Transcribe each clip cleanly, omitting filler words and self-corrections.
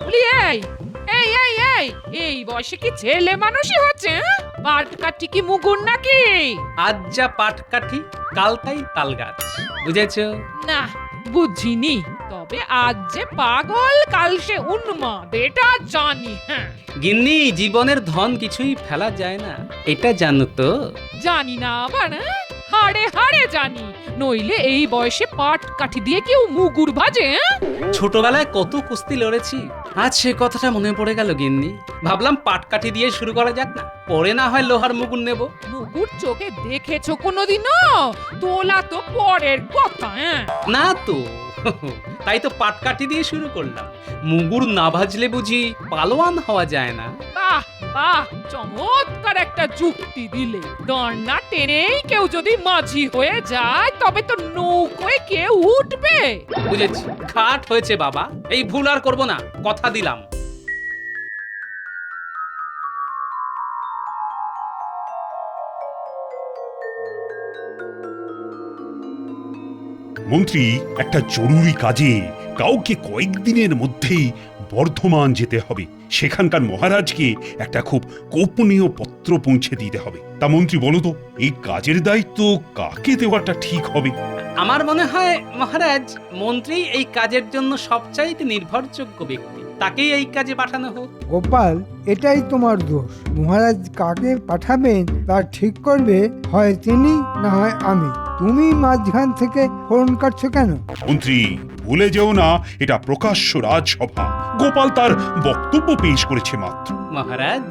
বলি এই এই এই এই এই বয়সে কি ছেলে মানুষই হচ্ছে? পাট কাটি কি মুগুর নাকি? আজ যা পাট কাঠি কাল তাই তাল গাছ, বুঝেছো? না, বুঝিনি। তবে আজ যে পাগল কাল সে উন্মাদ, এটা জানি। হ্যাঁ, গিন্নি, জীবনের ধন কিছুই ফেলা যায় না, এটা জানো তো? জানি না আবার, হাড়ে হাড়ে জানি। নইলে এই বয়সে পাট কাঠি দিয়ে কেউ মুগুর ভাজে? ছোটবেলায় কত কুস্তি লড়েছি, আজ সে কথাটা মনে পড়ে গেল গিন্নি। ভাবলাম পাটকাঠি দিয়ে শুরু করা যাক না, পরে না হয় লোহার মুগুর নেব। মুগুর চোখে দেখেছো কোনোদিনও? তোলা তো পরের কথা। না তো, তাই তো পাটকাঠি দিয়ে শুরু করলাম। মুগুর না ভাজলে বুঝি পালোয়ান হওয়া যায় না? বাহ বাহ, চমৎকার একটা যুক্তি দিলে। দড়না টেনেই কেউ যদি মাঝি হয়ে যায় তবে তো নৌকোয় কেউ উঠবে। বুঝেছি, ঘাট হয়েছে বাবা, এই ভুল আর করবো না, কথা দিলাম। মন্ত্রী, একটা জরুরি কাজে কাউকে কয়েকদিনের মধ্যেই বর্ধমান যেতে হবে। সেখানকার মহারাজকে একটা খুব গোপনীয় পত্র পৌঁছে দিতে হবে। তা মন্ত্রী বলো তো, এই কাজের দায়িত্ব কাকে দেওয়াটা ঠিক হবে? আমার মনে হয় মহারাজ, মন্ত্রী এই কাজের জন্য সবচাইতে নির্ভরযোগ্য ব্যক্তি, তাকেই এই কাজে পাঠানো হোক। গোপাল, এটাই তোমার দোষ। মহারাজ কাকে পাঠাবেন তা ঠিক করবে হয় তিনি, না হয় আমি। তুমি মাঝখান থেকে ফোন কাটছো কেন? মন্ত্রী, ভুলে যেও না, এটা প্রকাশ্য রাজসভা। গোপাল তার বক্তব্য পেশ করেছে মাত্র। মহারাজ,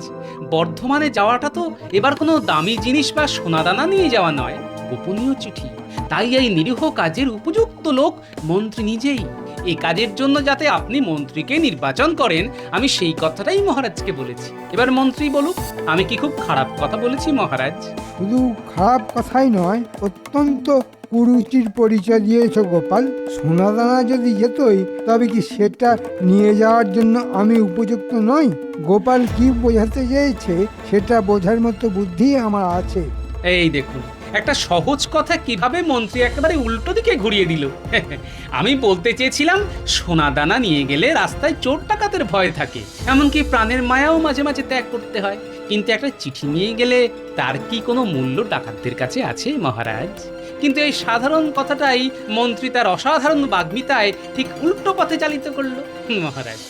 বর্ধমানে যাওয়াটা তো এবার কোনো দামি জিনিস বা সোনাদানা নিয়ে যাওয়া নয়, গোপনীয় চিঠি। তাই এই নিরীহ কাজের উপযুক্ত লোক মন্ত্রী নিজেই। এই কাজের জন্য যাতে আপনি মন্ত্রীকে নির্বাচন করেন, আমি সেই কথাটাই মহারাজকে বলেছি। এবার মন্ত্রী বলুক, আমি কি খুব খারাপ কথা বলেছি মহারাজ? শুধু খারাপ কথাই নয়, অত্যন্ত কুরুচির পরিচয় দিয়েছ গোপাল। সোনাদানা যদি যেতই, তবে কি সেটা নিয়ে যাওয়ার জন্য আমি উপযুক্ত নই? গোপাল কি বোঝাতে চেয়েছে সেটা বোঝার মতো বুদ্ধি আমার আছে। এই দেখুন, একটা সহজ কথা কিভাবে মন্ত্রী একেবারে উল্টো দিকে ঘুরিয়ে দিল। আমি বলতে চেয়েছিলাম, সোনাদানা নিয়ে গেলে রাস্তায় চোর ডাকাতের ভয় থাকে, এমনকি প্রাণের মায়াও মাঝে মাঝে ত্যাগ করতে হয়। কিন্তু একটা চিঠি নিয়ে গেলে তার কি কোনো মূল্য ডাকাতদের কাছে আছে মহারাজ? কিন্তু এই সাধারণ কথাটাই মন্ত্রী তার অসাধারণ বাগ্মিতায় ঠিক উল্টো পথে চালিত করলো। মহারাজ,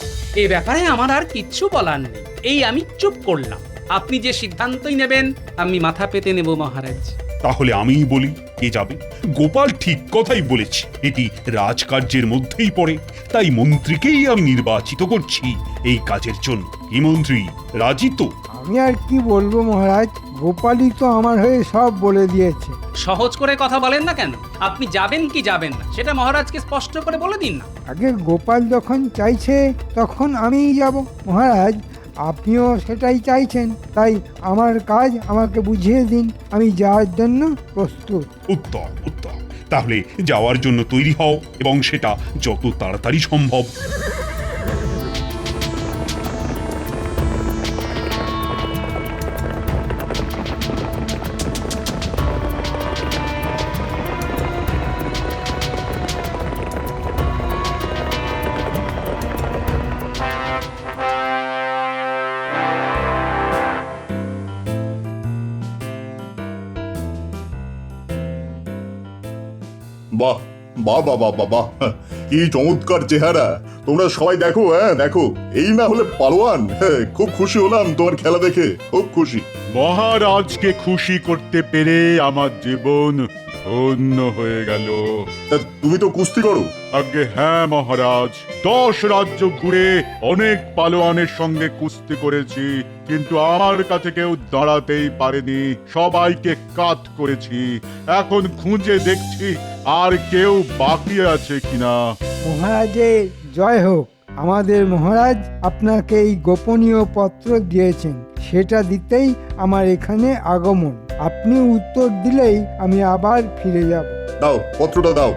এই ব্যাপারে আমার আর কিচ্ছু বলার নেই, এই আমি চুপ করলাম। আপনি যে সিদ্ধান্তই নেবেন আমি মাথা পেতে নেব মহারাজ। তাহলে আমিই বলি, কে যাবে? গোপাল ঠিক কথাই বলেছে, এটি রাজকার্যের মধ্যেই পড়ে। তাই মন্ত্রীকেই আমি নির্বাচিত করছি এই কাজের জন্য। কি মন্ত্রী, রাজি তো? আমি আর কি বলবো মহারাজ, গোপালই তো আমার হয়ে সব বলে দিয়েছে। সহজ করে কথা বলেন না কেন? আপনি যাবেন কি যাবেন না সেটা মহারাজকে স্পষ্ট করে বলে দিন না। আগে গোপাল যখন চাইছে তখন আমিই যাব মহারাজ। আপনিও সেটাই চাইছেন, তাই আমার কাজ আমাকে বুঝিয়ে দিন, আমি যাওয়ার জন্য প্রস্তুত। উত্তম উত্তম, তাহলে যাওয়ার জন্য তৈরি হও, এবং সেটা যত তাড়াতাড়ি সম্ভব। বাহ বাহ বাহ বাহ বাহ বাহ, কি চমৎকার চেহারা! তোমরা সবাই দেখো, দেখো, এই না হলে পালোয়ান। খুব খুশি হলাম তোমার খেলা দেখে, খুব খুশি। মহারাজকে খুশি করতে পেরে আমার জীবন ধন্য হয়ে গেল। তা তুমি তো কুস্তি করো? আগে হ্যাঁ মহারাজ, 10 রাজ্য ঘুরে অনেক পালোয়ানের সঙ্গে কুস্তি করেছি, কিন্তু আমার কাছে কেউ দাঁড়াতেই পারেনি, সবাইকে কাট করেছি। এখন খুঁজে দেখছি আর কেউ বাকি আছে কিনা। মহারাজের জয় হোক। আমাদের মহারাজ আপনাকে এই গোপনীয় পত্র দিয়েছেন, সেটা দিতেই আমার এখানে আগমন। আপনি উত্তর দিলেই আমি আবার ফিরে যাব। দাও, পত্রটা দাও।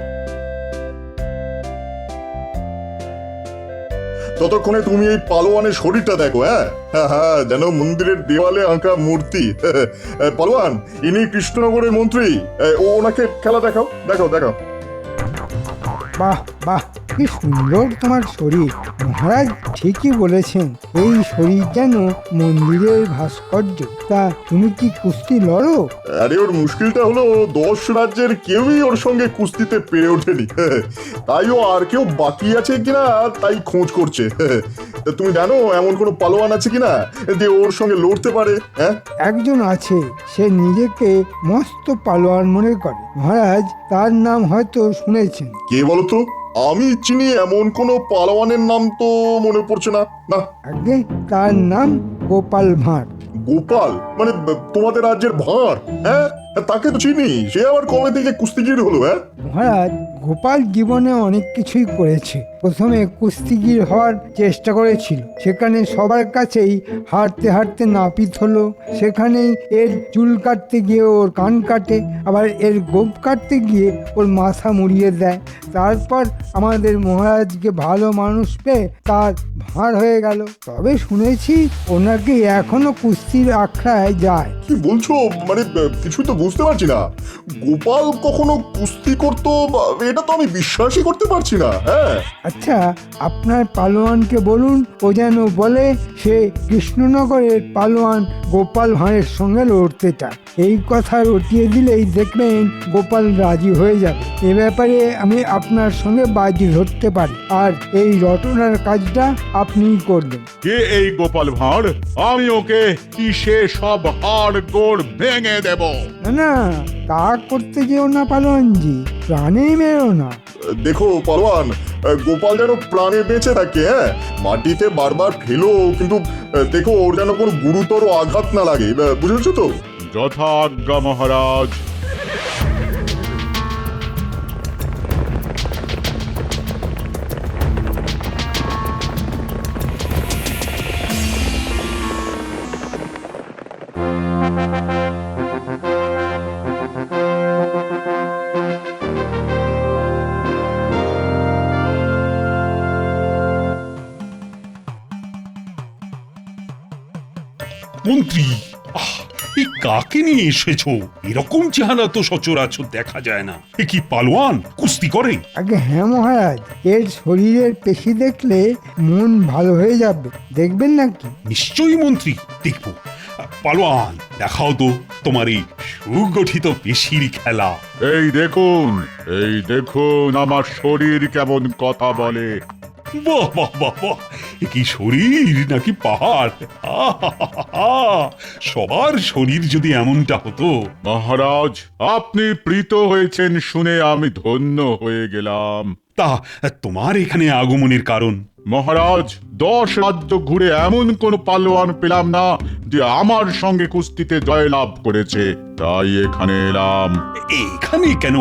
ততক্ষণে তুমি এই পালোয়ানের শরীরটা দেখো। হ্যাঁ হ্যাঁ হ্যাঁ, যেন মন্দিরের দেওয়ালে আঁকা মূর্তি। পালোয়ান, ইনি কৃষ্ণনগরের মন্ত্রী। ওনাকে খেলা দেখাও, দেখাও দেখাও। বাহ বাহ, কি সুন্দর তোমার শরীর। মহারাজ ঠিকই বলেছেন, এই শরীর যেন মন্দিরের ভাস্কর্য। তা তুমি কি কুস্তি লড়ো? আরে ওর মুশকিলটা হলো 10 রাজ্যের কেউই ওর সঙ্গে কুস্তিতে পেরে ওঠেনি। তাই ও আর কেউ বাকি আছে কিনা তাই খোঁজ করছে। তা তুমি জানো এমন কোনো পালোয়ান আছে কিনা যে ওর সঙ্গে লড়তে পারে? হ্যাঁ, একজন আছে, সে নিজেকে মস্ত পালোয়ান মনে করে। মহারাজ, তার নাম হয়তো শুনেছেন। কে বলতো? আমি চিনি এমন কোনো পালোয়ানের নাম তো মনে পড়ছে না। না, আগে তার নাম গোপাল ভাঁড়। গোপাল মানে তোমাদের রাজ্যের ভাঁড়? হ্যাঁ, তাকে তো চিনি। সে আবার কবে থেকে কুস্তিগির হলো? হ্যাঁ, মহারাজ, গোপাল জীবনে অনেক কিছুই করেছে। প্রথমে কুস্তিগির হওয়ার চেষ্টা করেছিল, সেখানে সবার কাছেই হারতে হারতে নাপিত হলো। সেখানেই এর চুল কাটতে গিয়ে ওর কান কাটে, আবার এর গোপ কাটতে গিয়ে ওর মাথা মুড়িয়ে দেয়। তারপর আমাদের মহারাজকে ভালো মানুষ পেয়ে তার ভাঁড় হয়ে গেল। তবে শুনেছি ওনাকে এখনো কুস্তির আখড়ায় যায়। কি বলছো? মানে কিছুই তো বুঝতে পারছি না। গোপাল কখনো কুস্তি করতো এটা তো আমি বিশ্বাসই করতে পারছি না। হ্যাঁ, আচ্ছা, আপনার পালোয়ানকে বলুন ও যেন বলে সে কৃষ্ণনগরের পালোয়ান গোপাল ভাঁড়ের সঙ্গে লড়তে চায়। এই কথা রটিয়ে দিলেই দেখবেন গোপাল রাজি হয়ে যাবে। এ ব্যাপারে আমি আপনার সঙ্গে বাজি ধরতে পারি, আর এই রটনার কাজটা আপনিই করবেন। কে এই গোপাল ভাঁড়? আমি ওকে কিসে সব হাড় গোড় ভেঙে দেব। না না, তা করতে যেও না পালোয়ানজি, প্রাণেই মেরো না। দেখো পালোয়ান, গোপাল যেন প্রাণে বেঁচে থাকে। হ্যাঁ, মাটিতে বারবার ফেলো, কিন্তু দেখো ওর যেন কোনো গুরুতর আঘাত না লাগে। বুঝেছো তো? যথাজ্ঞা মহারাজ। মন্ত্রী, এই কাকে নিয়ে এসেছো? এরকম চেহারা তো সচরাচর দেখা যায় না। এ কি পালোয়ান? কুস্তি করে? আগে হ্যাঁ মহারাজ, এর শরীরের পেশি দেখলে মন ভালো হয়ে যাবে, দেখবেন নাকি? নিশ্চয়ই মন্ত্রী, দেখবো। পালোয়ান, দেখাও তো তোমার এই সুগঠিত পেশির খেলা। এই দেখুন আমার শরীর কেমন কথা বলে। বাহ বাহ বাহ বাহ, এ কি শরীর নাকি পাহাড়! সবার শরীর যদি এমনটা হতো। মহারাজ, আপনি প্রীত হয়েছেন শুনে আমি ধন্য হয়ে গেলাম। তা তোমার এখানে আগমনের কারণ? মহারাজ, 10 রাজ্য ঘুরে এমন কোন পালোয়ান পেলাম না যে আমার সঙ্গে কুস্তিতে জয়লাভ করেছে, তাই এখানে এলাম। এখানে কেন?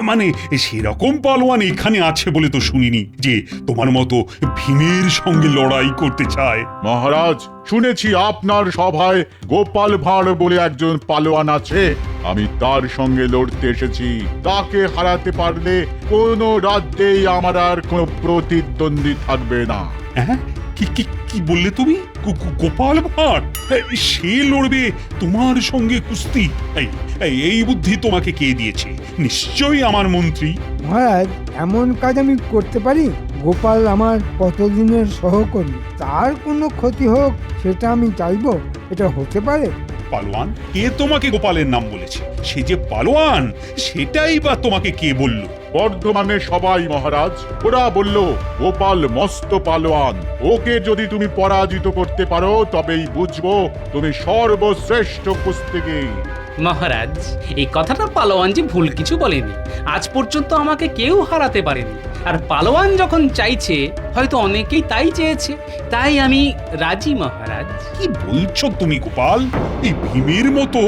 মানে সেরকম পালোয়ান এখানে আছে বলে তো শুনিনি যে তোমার মতো ভীমের সঙ্গে লড়াই করতে চায়। মহারাজ, শুনেছি আপনার সভায় গোপাল ভাঁড় বলে একজন পালোয়ান আছে। আমি তার সঙ্গে লড়তে এসেছি। তাকে হারাতে পারলে কোনো রাজ্যেই আমার আর কোনো প্রতিদ্বন্দ্বী থাকবে না। হ্যাঁ, কি কি কি বললে তুমি? গোপাল ভাঁড় সে লড়বে তোমার সঙ্গে কুস্তি? এই বুদ্ধি তোমাকে কে দিয়েছে? নিশ্চয়ই আমার মন্ত্রী। মহারাজ, এমন কাজ আমি করতে পারি? গোপাল আমার কতদিনের সহকর্মী, তার কোনো ক্ষতি হোক সেটা আমি চাইবো? এটা হতে পারে? পালোয়ান, কে তোমাকে গোপালের নাম বলেছে? সে যে পালোয়ান সেটাই বা তোমাকে কে বলল? বর্ধমানে সবাই মহারাজ, ওরা বলল গোপাল মস্ত পালোয়ান। ওকে যদি তুমি পরাজিত করতে পারো তবেই বুঝবো তুমি সর্বশ্রেষ্ঠ কুস্তিগীর। মহারাজ, এই কথাটা পালোয়ানজি ভুল কিছু বলেনি। আজ পর্যন্ত আমাকে কেউ হারাতে পারেনি। আর পালোয়ান যখন চাইছে, হয়তো অনেকেই তাই চেয়েছে, তাই আমি রাজি মহারাজ। কি বলছো তুমি গোপাল? এই ভীমের মতো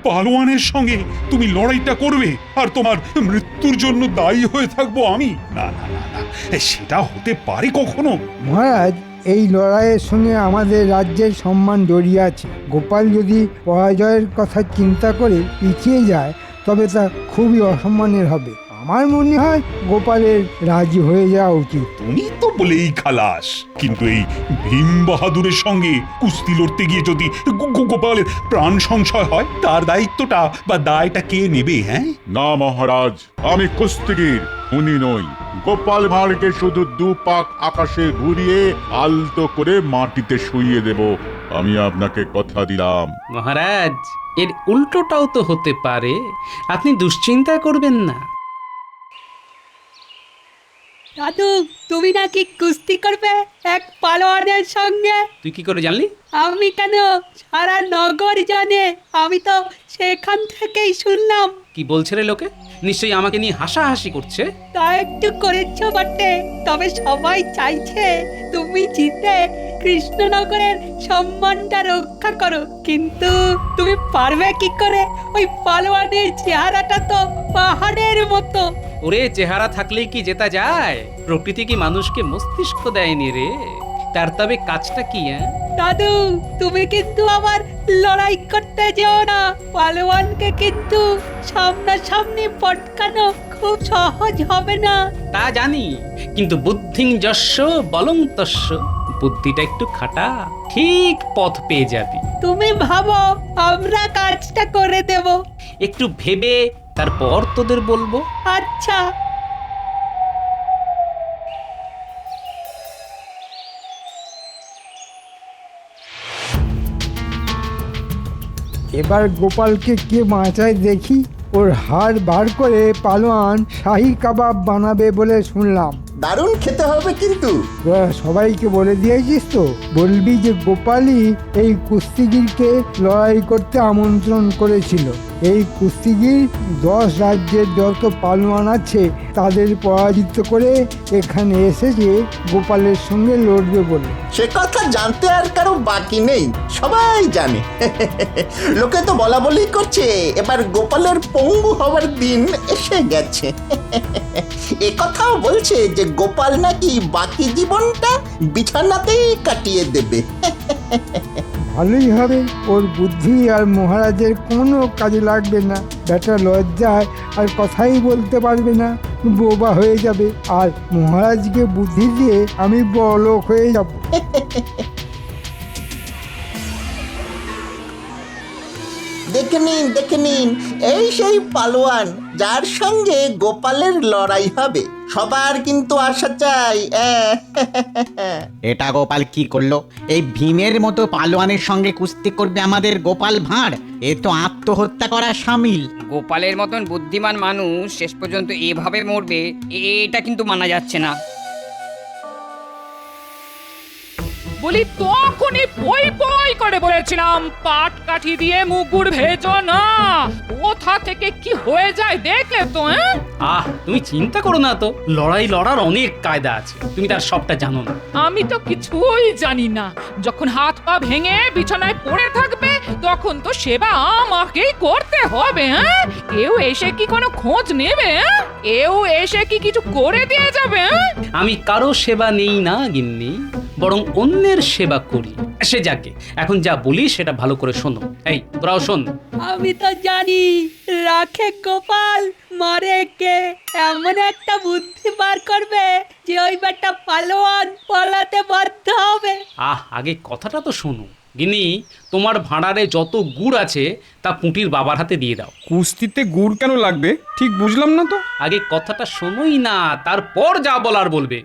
পালোয়ানের সঙ্গে তুমি লড়াইটা করবে আর তোমার মৃত্যুর জন্য দায়ী হয়ে থাকবো আমি? না না না না, সেটা হতে পারে কখনো? মহারাজ, এই লড়াইয়ের সঙ্গে আমাদের রাজ্যের সম্মান জড়িয়ে আছে। গোপাল যদি পরাজয়ের কথা চিন্তা করে পিছিয়ে যায় তবে তা খুবই অসম্মানের হবে। আমার মনে হয় গোপালের রাজি হয়ে যাওয়া উচিত। তুমি তো বলেই খালাস, কিন্তু এই ভীম বাহাদুরের সঙ্গে কুস্তি লড়তে গিয়ে যদি গোপালের প্রাণ সংশয় হয়, তার দায়িত্বটা বা দায়টা কে নেবে? হ্যাঁ, না মহারাজ, আমি কুস্তিগীর, উনি নই। গোপাল ভাঁড়কে শুধু 2 পাক আকাশে ঘুরিয়ে আলতো করে মাটিতে শুইয়ে দেব, আমি আপনাকে কথা দিলাম। মহারাজ, এর উল্টোটাও তো হতে পারে, আপনি দুশ্চিন্তা করবেন না। দাদু, তুমি নাকি কুস্তি করবে এক পালোয়ানের সঙ্গে? তুই কি করে জানলি? আমি কেন, সারা নগর জানে, আমি তো সেখান থেকেই শুনলাম। কি বলছে রে লোকে? নিশ্চয়ই আমাকে নিয়ে হাসাহাসি করছে। তা একটু করেছ বটে, তবে সবাই চাইছে তুমি জিতে কৃষ্ণনগরের সম্মানটা রক্ষা করো। কিন্তু তুমি পারবে কি করে? ওই পালোয়ানের চেহারাটা তো পাহাড়ের মতো। ওরে, চেহারা থাকলেই কি জেতা যায়? প্রকৃতি কি মানুষকে মস্তিষ্ক দেয়নি রে? তার তবে কাজটা কি? দাদু, তুমি কিন্তু আবার লড়াই করতে যেও না। পালোয়ানকে কিন্তু সামনাসামনি পটকানো খুব সহজ হবে না। তা জানি, কিন্তু বুদ্ধিং যস্য বলং তস্য, বুদ্ধিটা একটু খাটা, ঠিক পথ পেয়ে যাবি। তুমি ভাবো, আমরা কাজটা করে দেব। একটু ভেবে তারপর তোদের বলবো। আচ্ছা। এবার গোপালকে কে বাঁচায় দেখি। ওর হাড় বার করে পালোয়ান শাহী কাবাব বানাবে বলে শুনলাম। দারুণ খেতে হবে কিন্তু। তোরা সবাইকে বলে দিয়েছিস তো? বলবি যে গোপালই এই কুস্তিগিরকে লড়াই করতে আমন্ত্রণ করেছিল। এই কুস্তিগির 10 রাজ্যের যত পালোয়ান আছে তাদের পরাজিত করে এখানে এসেছে গোপালের সঙ্গে লড়বে বলে। সে কথা জানতে আর কারো বাকি নেই, সবাই জানে। লোকে তো বলা বলি করছে এবার গোপালের পঙ্গু হওয়ার দিন এসে গেছে। এ কথাও বলছে যে গোপাল নাকি বাকি জীবনটা বিছানাতেই কাটিয়ে দেবে। ভালোই হবে, ওর বুদ্ধি আর মহারাজের কোনো কাজে লাগবে না। বেটা লজ্জায় আর কথাই বলতে পারবে না, বোবা হয়ে যাবে। আর মহারাজকে বুদ্ধি দিয়ে আমি বড়লোক হয়ে যাব। দেখে নিন, এই সেই পালোয়ান যার সঙ্গে গোপালের লড়াই হবে। সবার কিন্তু আশা চাই। এটা গোপাল কি করলো? এই ভীমের মতো পালোয়ানের সঙ্গে কুস্তি করবে আমাদের গোপাল ভাঁড়? এ তো আত্মহত্যা করার সামিল। গোপালের মতন বুদ্ধিমান মানুষ শেষ পর্যন্ত এভাবে মরবে, এটা কিন্তু মানা যাচ্ছে না। বলি তখনই পই পই করে বলেছিলাম পাট কাঠি দিয়ে মুগুর ভেজো না। কোথা থেকে কি হয়ে যায় দেখলে তো? তুমি চিন্তা করো না তো, লড়ার অনেক কায়দা আছে, তুমি তার সবটা জানো না। আমি তো কিছুই জানি না। যখন হাত পা ভেঙে বিছানায় পড়ে থাকবে তখন তো সেবা আমাকেই করতে হবে। কেউ এসে কি কোনো খোঁজ নেবে? কেউ এসে কি কিছু করে দিয়ে যাবে? আমি কারো সেবা নেই না গিন্নি, বরং অন্যের সেবা করি। সে যাকে, এখন যা বলি সেটা ভালো করে শোনো। এই তোরাও শোন। আমি তো জানি রাখে গোপাল, মারে কে। এমন একটা বুদ্ধি বার করবে যে ওই বেটা পালোয়ান পালাতে বাধ্য হবে। আগে কথাটা তো শোনো। গিন্নি, তোমার ভাঁড়ারে যত গুড় আছে তা পুঁটির বাবার হাতে দিয়ে দাও। কুস্তিতে গুড় কেন লাগবে ঠিক বুঝলাম না তো। আগে কথাটা শোনোই না, তারপর যা বলার বলবে।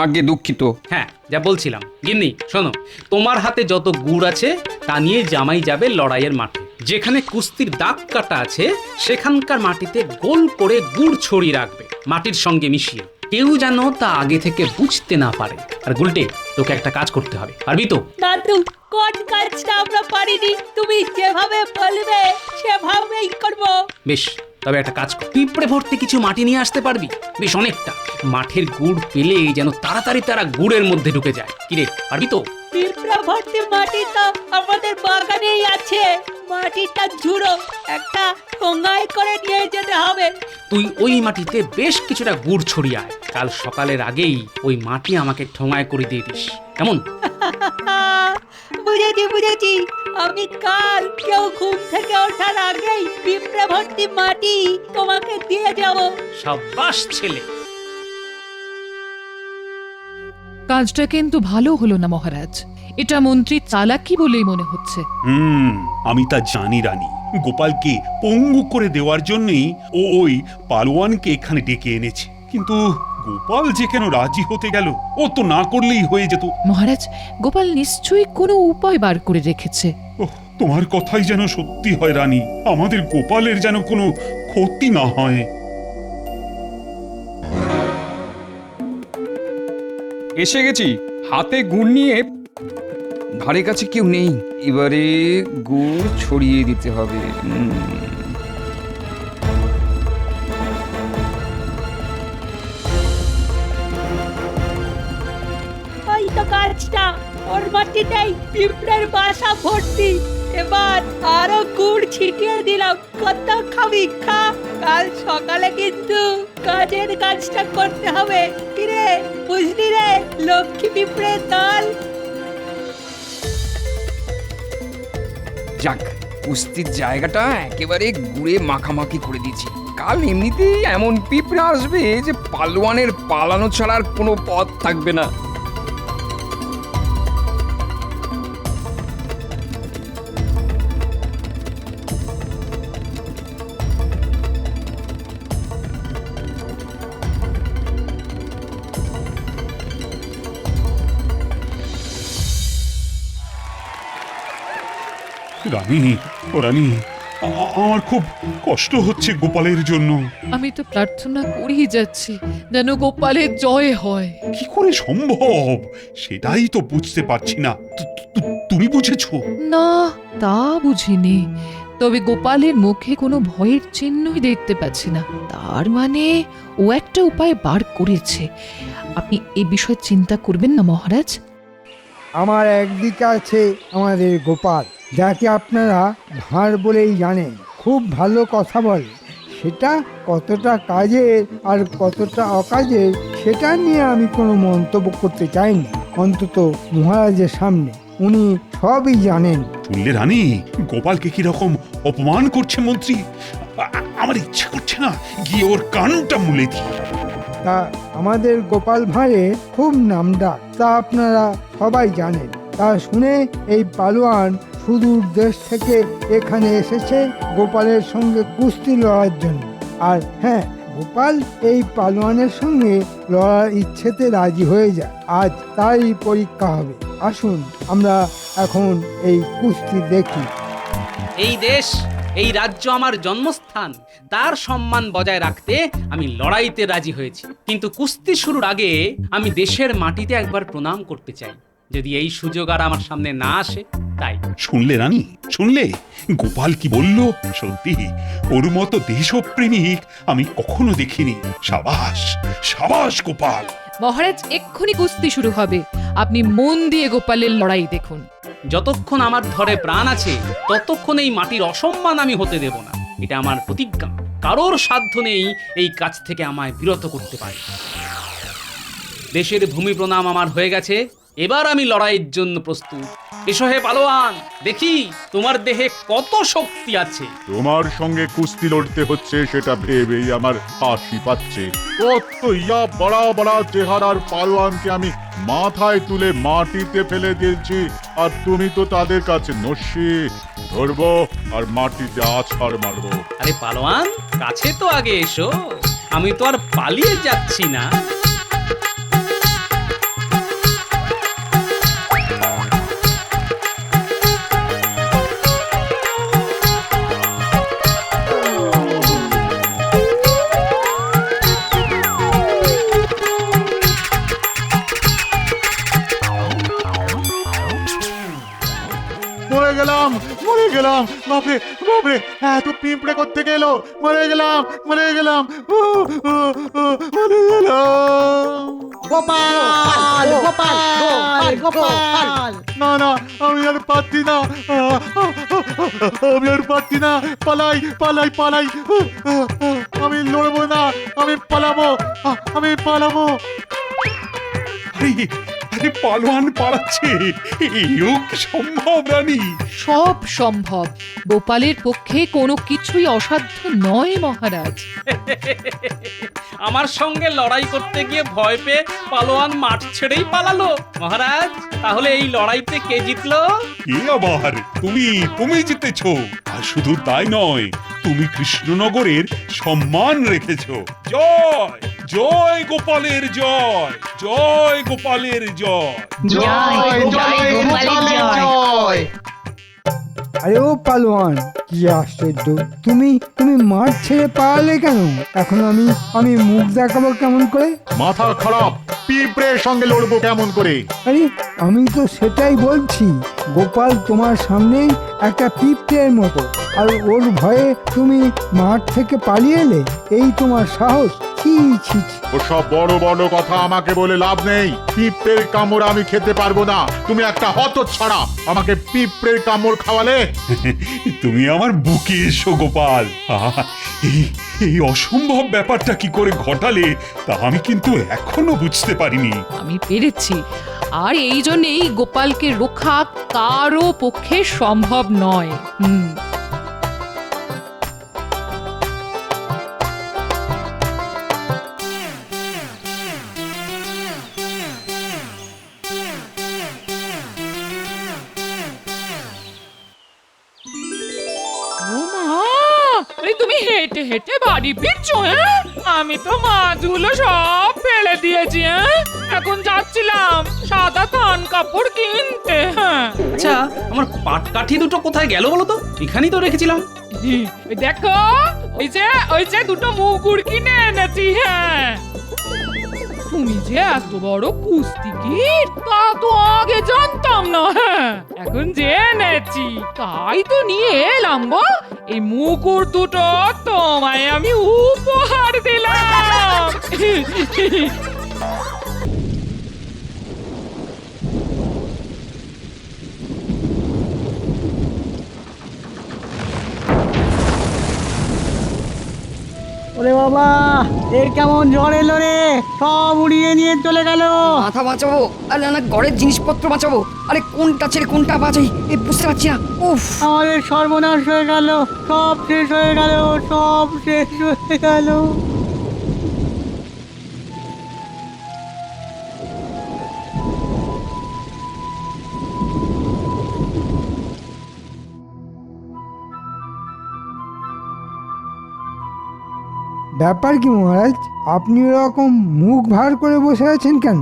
আগে দুঃখিত। হ্যাঁ, যা বলছিলাম। গিন্নি শোনো, তোমার হাতে যত গুড় আছে তা নিয়ে জামাই যাবে লড়াইয়ের মাঠে। যেখানে কুস্তির দাগ কাটা আছে সেখানকার মাটিতে গোল করে গুড় ছড়িয়ে রাখবে, মাটির সঙ্গে মিশিয়ে। কেউ যেন তা আগে থেকে বুঝতে না পারে। আর গুলটে, তোকে একটা কাজ করতে হবে, পারবি তো? দাদু, কোন কাজটা আমরা পারিনি, তুমি যেভাবে বলবে সেভাবেই করব। বেশ, তবে একটা কাজ কর, পিঁপড়ে ভর্তি কিছু মাটি নিয়ে আসতে পারবি? বেশ অনেকটা। মাঠের গুড় পেলে যেন তাড়াতাড়ি তারা গুড়ের মধ্যে ঢুকে যায়। কিরে, পারবি তো? পিঁপড়া ভর্তি মাটি তো আমাদের বাগানেই আছে। মাটিটা ঝুড়ো, একটা ঠোঙায় করে নিয়ে যেতে হবে। তুই ওই মাটিতে বেশ কিছুটা গুড় ছড়িয়ে আয়। কাল সকালের আগেই ওই মাটি আমাকে ঠোঙায় করে দিয়ে দিস, কেমন? বুঝেছি বুঝেছি, আমি কাল কেউ ঘুম থেকে ওঠার আগেই পিঁপড়ে ভর্তি মাটি তোমাকে দিয়ে যাব। সাব্বাস ছেলে। কাজটা কিন্তু ভালো হলো না মহারাজ, এটা মন্ত্রী চালাকি বলেই মনে হচ্ছে। আমি তা জানি রানী। গোপালকে পঙ্গু করে দেওয়ার জন্যই ওই পালোয়ানকে এখানে ডেকে এনেছে, কিন্তু গোপাল যে কেন রাজি হতে গেল? ও তো না করলেই হয়ে যেত। মহারাজ, গোপাল নিশ্চয়ই কোনো উপায় বার করে রেখেছে। ওহ, তোমার কথাই যেন সত্যি হয় রানী, আমাদের গোপালের যেন কোনো ক্ষতি না হয়। এসে গেছি, হাতে গুড় নিয়ে। ধারে কাছে কেউ নেই, এবারে গুড় ছড়িয়ে দিতে হবে। ওই তো গাছটা, ওর মাটিটাই পিঁপড়ের বাসা ভর্তি। এবার আরো গুড় ছিটিয়ে দিলাম, কত খাবি খা। কাল সকালে কিন্তু কাজের কাজটা করতে হবে। কিরে, বুঝলি রে লক্ষ্মী পিঁপড়ের দল? যাক, কুস্তির জায়গাটা একেবারে গুড়ে মাখামাখি করে দিয়েছি। কাল এমনিতেই এমন পিঁপড়ে আসবে যে পালোয়ানের পালানো ছাড়ার কোনো পথ থাকবে না। রানী, ও রানী, আমার খুব কষ্ট হচ্ছে গোপালের জন্য। আমি তো প্রার্থনা করেই যাচ্ছি যেন গোপালের জয় হয়। কি করে সম্ভব সেটাই তো বুঝতে পারছি না। তুমি বুঝেছো? না, তা বুঝিনি, তবে গোপালের মুখে কোনো ভয়ের চিহ্নই দেখতে পাচ্ছি না। তার মানে ও একটা উপায় বার করেছে। আপনি এই বিষয়ে চিন্তা করবেন না মহারাজ। আমার একদিকে আছে আমাদের গোপাল, যাকে আপনারা ভাঁড় বলেই জানেন। খুব ভালো কথা বলে, সেটা কতটা কাজের আর কতটা অকাজের সেটা নিয়ে আমি কোনো মন্তব্য করতে চাইনি, অন্তত মহারাজের সামনে। উনি সবই জানেন। শুনলে রানী, গোপালকে কি রকম অপমান করছে মন্ত্রী? আমার ইচ্ছে করছে না গিয়ে ওর কানটা মুলে দিই। তা আমাদের গোপাল ভাঁড়ের খুব নামডাক, তা আপনারা সবাই জানেন। তা শুনে এই পালোয়ান সুদূর দেশ থেকে এখানে এসেছে গোপালের সঙ্গে কুস্তি লড়ার জন্য। আর হ্যাঁ, গোপাল এই পালোয়ানের সঙ্গে লড়ার ইচ্ছেতে রাজি হয়ে যায়। আজ তারই পরীক্ষা হবে। আসুন আমরা এখন এই কুস্তি দেখি। এই দেশ, এই রাজ্য আমার জন্মস্থান, তার সম্মান বজায় রাখতে আমি লড়াইতে রাজি হয়েছি। কিন্তু কুস্তি শুরুর আগে আমি দেশের মাটিতে একবার প্রণাম করতে চাই, যদি এই সুযোগ আর আমার সামনে না আসে। তাই শুনলে রানী, শুনলে গোপাল কি বলল? সত্যি ওর মতো দেশপ্রেমিক আমি কখনো দেখিনি। সাবাস, সাবাস গোপাল। মহারাজ, এক্ষুনি কুস্তি শুরু হবে, আপনি মন দিয়ে গোপালের লড়াই দেখুন। যতক্ষণ আমার ধরে প্রাণ আছে ততক্ষণ এই মাটির অসম্মান আমি হতে দেব না, এটা আমার প্রতিজ্ঞা। কারোর সাধ্য নেই এই কাজ থেকে আমায় বিরত করতে পারে। দেশের ভূমি প্রণাম আমার হয়ে গেছে, এবার আমি লড়াইয়ের জন্য প্রস্তুত। এসো হে পালোয়ান, দেখি তোমার দেহে কত শক্তি আছে। তোমার সঙ্গে কুস্তি লড়তে হচ্ছে সেটা ভেবেই আমার হাসি পাচ্ছে। কত ইয়া বড়া বড়া চেহারার পালোয়ানকে আমি মাথায় তুলে মাটিতে ফেলে দিয়েছি, আর তুমি তো তাদের কাছে নস্যি। ধরবো আর মাটিতে আছাড় মারবো। আরে পালোয়ান, কাছে তো আগে এসো, আমি তো আর পালিয়ে যাচ্ছি না। মরে গেলাম, মরে গেলাম, বাপরে বাপরে, এত পিঁপড়ে করতে গেল। মরে গেলাম, মরে গেলাম, মরে গেলাম। গোপাল গোপাল গোপাল। না না, আমি আর পারছি না, আমি আর পারছি না। পালাই পালাই পালাই, আমি লড়বো না, আমি পালাবো, আমি পালাবো। আরে, আরে মাঠে পালোয়ান পালাচ্ছে, এও কি সম্ভব রানী? সব সম্ভব। গোপালের পক্ষে কোনো কিছুই অসাধ্য নয় মহারাজ। আমার সঙ্গে লড়াই করতে গিয়ে ভয় পেয়ে পালোয়ান মাঠ ছেড়েই পালালো। মহারাজ, তাহলে এই লড়াইতে কে জিতলো? এ আবার তুমি জিতেছো। আর শুধু তাই নয়, তুমি কৃষ্ণনগরের সম্মান রেখেছো। জয় জয় গোপালের জয়, জয় গোপালের জয়। আরে ও পালোয়ান, কি আশ্চর্য! তুমি মাঠ ছেড়ে পালালে কেন? এখন আমি মুখ দেখাবো কেমন করে? মাথা খারাপ, পিঁপড়ের সঙ্গে লড়বো কেমন করে? আরে আমি তো সেটাই বলছি। গোপাল তোমার সামনেই একটা পিঁপড়ের মতো, আর ওর ভয়ে তুমি মাঠ থেকে পালিয়ে এলে, এই তোমার সাহস! ছি ছি ছি। ওসব বড় বড় কথা আমাকে বলে লাভ নেই। পিঁপড়ের কামড় আমি খেতে পারবো না। তুমি একটা হতচ্ছাড়া, আমাকে পিঁপড়ের কামড় খাওয়ালে? তুমি আমার বুকে এসো গোপাল। এই অসম্ভব ব্যাপারটা কি করে ঘটালে তা আমি কিন্তু এখনো বুঝতে পারিনি। আমি পেরেছি, আর এই জন্যেই গোপালকে রক্ষা কারো পক্ষে সম্ভব নয়। তুমি হেঁটে হেঁটে বাড়ি ফিরছো? হ্যাঁ, আমি তো মাছগুলো সব ফেলে দিয়েছি। হ্যাঁ, এখন যাচ্ছিলাম সাদা থান কাপড় কিনতে। হ্যাঁ, আচ্ছা, আমার পাটকাঠি দুটো কোথায় গেল বলো তো? এখানেই তো রেখেছিলাম। ওই দেখো, ওই যে দুটো মুগুর কিনে এনেছি। হ্যাঁ, তুমি যে এত বড় কুস্তিগীর তা তো আগে জানতাম না। হ্যাঁ, এখন জেনেছি, তাই তো নিয়ে এলাম গো। এই মুকুর দুটো তোমায় আমি উপহার দিলাম। ওরে বাবা, এর কেমন ঝড় এলো রে! সব উড়িয়ে নিয়ে চলে গেল। মাথা বাঁচাবো, আরে না ঘরের জিনিসপত্র বাঁচাবো, আরে কোনটা ছেড়ে কোনটা বাঁচাই এই বুঝতে পারছি না। উফ, আমাদের সর্বনাশ হয়ে গেল, সব শেষ হয়ে গেল, সব শেষ হয়ে গেল। ব্যাপার কি মহারাজ? আপনি ওরকম মুখ ভার করে বসে আছেন কেন?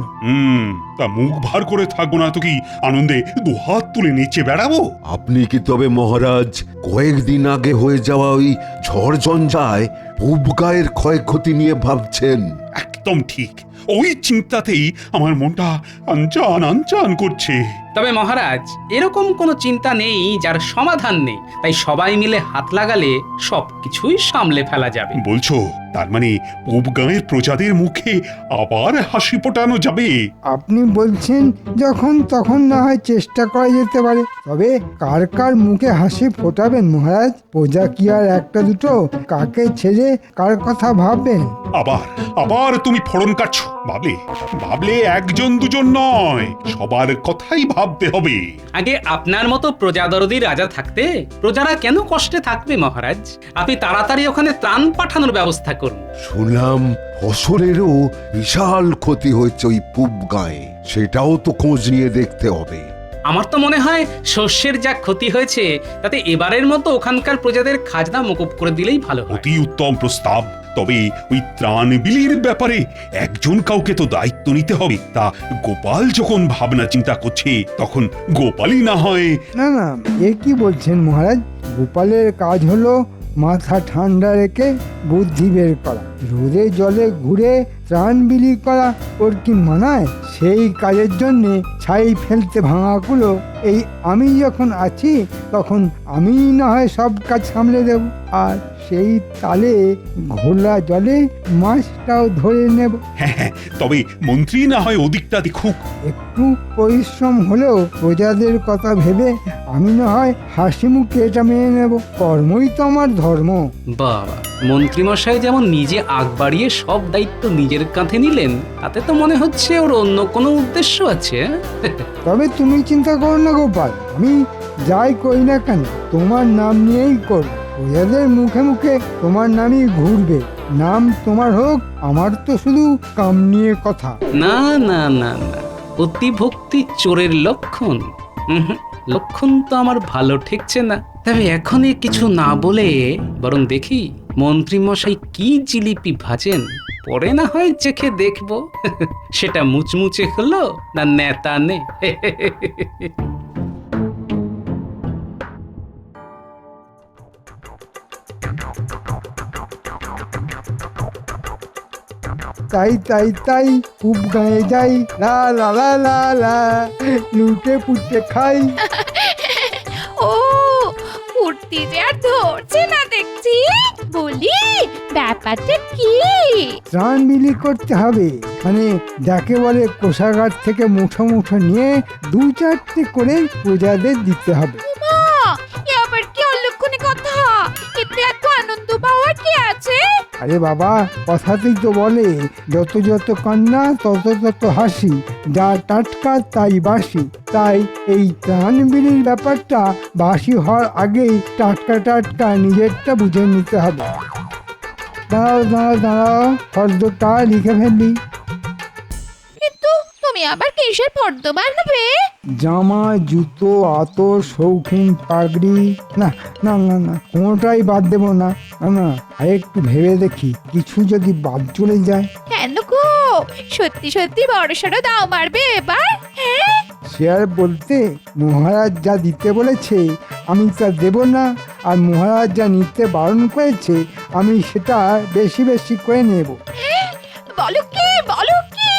তা মুখ ভার করে থাকবো না তো কি আনন্দে দুহাত তুলে নেচে বেড়াবো? আপনি কি তবে মহারাজ কয়েকদিন আগে হয়ে যাওয়া ওই ঝড় ঝঞ্ঝায় পূব গায়ের ক্ষয়ক্ষতি নিয়ে ভাবছেন? একদম ঠিক, ওই চিন্তাতেই আমার মনটা আনচান আনচান করছে। তবে মহারাজ, এরকম কোনো চিন্তা নেই যার সমাধান নেই। তাই সবাই মিলে হাত লাগালে সবকিছুই সামলে ফেলা যাবে। বলছো তার মানে পূব গাঁয়ের প্রজাদের মুখে আবার হাসি ফোটানো যাবে? আপনি বলছেন যখন তখন না হয় চেষ্টা করা যেতে পারে, তবে কার কার মুখে হাসি ফোটাবেন মহারাজ? প্রজা কি আর একটা দুটো? কাকে ছেড়ে কার কথা ভাববেন? আবার তুমি ফোড়ন কাটছো। ভাবলে একজন দুজন নয়, সবার কথাই ভাবতে হবে। আগে আপনার মতো প্রজাদরদি রাজা থাকতে প্রজারা কেন কষ্টে থাকবে মহারাজ? আপনি তাড়াতাড়ি ওখানে ত্রাণ পাঠানোর ব্যবস্থা করুন। শুনলাম ফসলেরও বিশাল ক্ষতি হয়েছে ওই পূব গায়ে, সেটাও তো খোঁজ নিয়ে দেখতে হবে। আমার তো মনে হয় শস্যের যা ক্ষতি হয়েছে তাতে এবারের মতো ওখানকার প্রজাদের খাজনা মকুব করে দিলেই ভালো হয়। অতি উত্তম প্রস্তাব। তবে ওই ত্রাণ বিলির ব্যাপারে একজন কাউকে তো দায়িত্ব নিতে হবে। তা গোপাল যখন ভাবনা চিন্তা করছে, তখন গোপালই না হয়। না, এ কি বলছেন মহারাজ? গোপালের কাজ হলো মাথা ঠান্ডা রেখে বুদ্ধি বের করা। রোদে জলে ঘুরে ত্রাণ বিলি করা ওর কি মানায়? সেই কাজের জন্যে ছাই ফেলতে ভাঙাগুলো এই আমি যখন আছি তখন আমি না হয় সব কাজ সামলে দেব, আর সেই তালে ঘোলা জলে মাছটাও ধরে নেব। হ্যাঁ, তবে মন্ত্রী না হয় ওদিকটা দেখুক। একটু পরিশ্রম হলেও প্রজাদের কথা ভেবে আমি না হয় হাসি মুখে এটা মেনে নেব। কর্মই তো আমার ধর্ম। বাবা, মন্ত্রীমশাই যেমন নিজে আগ বাড়িয়ে সব দায়িত্ব নিজের কাঁধে নিলেন, তাতে তো মনে হচ্ছে ওর অন্য কোনো উদ্দেশ্য আছে। তবে তুমি চিন্তা করো না গোপাল, আমি যাই করি না কেন তোমার নাম নিয়েই করব। প্রজাদের মুখে মুখে তোমার নামই ঘুরবে। নাম তোমার হোক, আমার তো শুধু কাম নিয়ে কথা। না না না না, অতিভক্তি চোরের লক্ষণ। উহুম, লক্ষণ তো আমার ভালো ঠেকছে না। তবে এখনই কিছু না বলে বরং দেখি মন্ত্রীমশাই কি জিলিপি ভাজেন, পরে না হয় চেখে দেখবো সেটা মুচমুচে হলো না নেতানে। তাই তাই তাই খুব গায়ে যাই, লা লা লা লা লা, লুটে পুটে খাই। ও কুর্তি যে আর ধরছে না দেখছি। বলি ব্যাপারটা কি? ত্রাণ বিলি করতে হবে, মানে যাকে বলে কোষাগার থেকে মুঠো মুঠো নিয়ে 2-4টে করে প্রজাদের দিতে হবে। মা, এ আবার কি অলক্ষণে কথা? এতে এত আনন্দ পাওয়ার কি আছে? আরে বাবা, কথাতেই তো বলে যত যত কান্না তত তত হাসি, যা টাটকা তাই বাসি। তাই এই ত্রাণ বিলির ব্যাপারটা বাসি হওয়ার আগেই টাটকা টাটকা নিজেরটা বুঝে নিতে হবে। দাঁড়াও দাঁড়াও দাঁড়াও, ফর্দটা লিখে ফেললি। কিন্তু তুমি আবার কিসের ফর্দ বানাবে? জামা, জুতো, আতর, শৌখিন, পাগড়ি। না না না না, কোনোটাই বাদ দেবো না। না না, আর একটু ভেবে দেখি, কিছু যদি বাদ চলে যায়। কেন গো, সত্যি সত্যি বড়সড় দাও মারবে এবার? হ্যাঁ, সে আর বলতে, মহারাজ যা দিতে বলেছে আমি তা দেব না, আর মহারাজ যা নিতে বারণ করেছে আমি সেটা বেশি বেশি করে নেব। বলো কি বলো কি?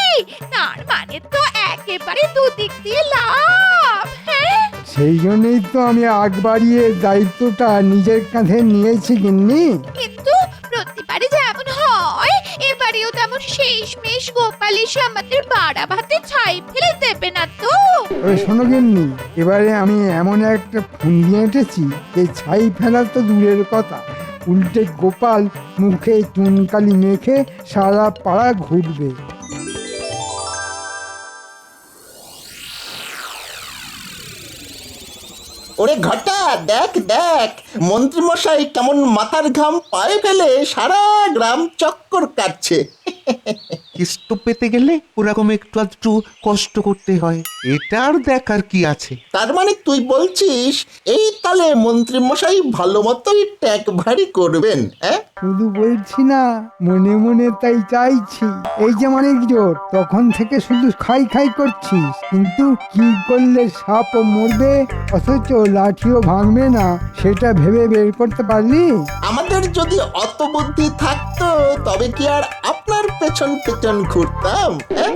তার মানে তো একেবারে দুদিক দিয়ে লাভ। হ্যাঁ, সেই জন্যই তো আমি আগ বাড়িয়ে দায়িত্বটা নিজের কাঁধে নিয়েছি গিন্নি। কিন্তু প্রতিবারে যেমন হয় এবারেও তেমন শেষমেশ গোপাল এসে আমাদের বাড়া ভাতে ছাই ফেলে দেবে না তো? তবে শোনো গিন্নি, এবারে আমি এমন একটা ফুন্দি এঁটেছি যে ছাই ফেলা তো দূরের কথা, উল্টে গোপাল মুখে চুনকালি মেখে সারা পাড়া ঘুরবে। ওরে ঘটা, দেখ দেখ মন্ত্রীমশাই কেমন মাথার ঘাম পায়ে ফেলে সারা গ্রাম চক্কর কাটছে। কেষ্ট পেতে গেলে ওরকম একটু আধটু কষ্ট করতে হয়, এটা আর দেখার কি আছে? তার মানে তুই বলছিস এই তালে মন্ত্রীমশাই ভালো মতোই ট্যাক ভারী করবেন? হ্যাঁ, শুধু বলছি না, মনে মনে তাই চাইছি। এই যে অনেক জোর, তখন থেকে শুধু খাই খাই করছিস, কিন্তু কি করলে সাপও মরবে অথচ লাঠিও ভাঙবে না সেটা ভেবে বের করতে পারলি? আমাদের যদি অত বুদ্ধি থাকতো তবে কি আর আপনার পেছন পেছন ঘুরতাম? হ্যাঁ?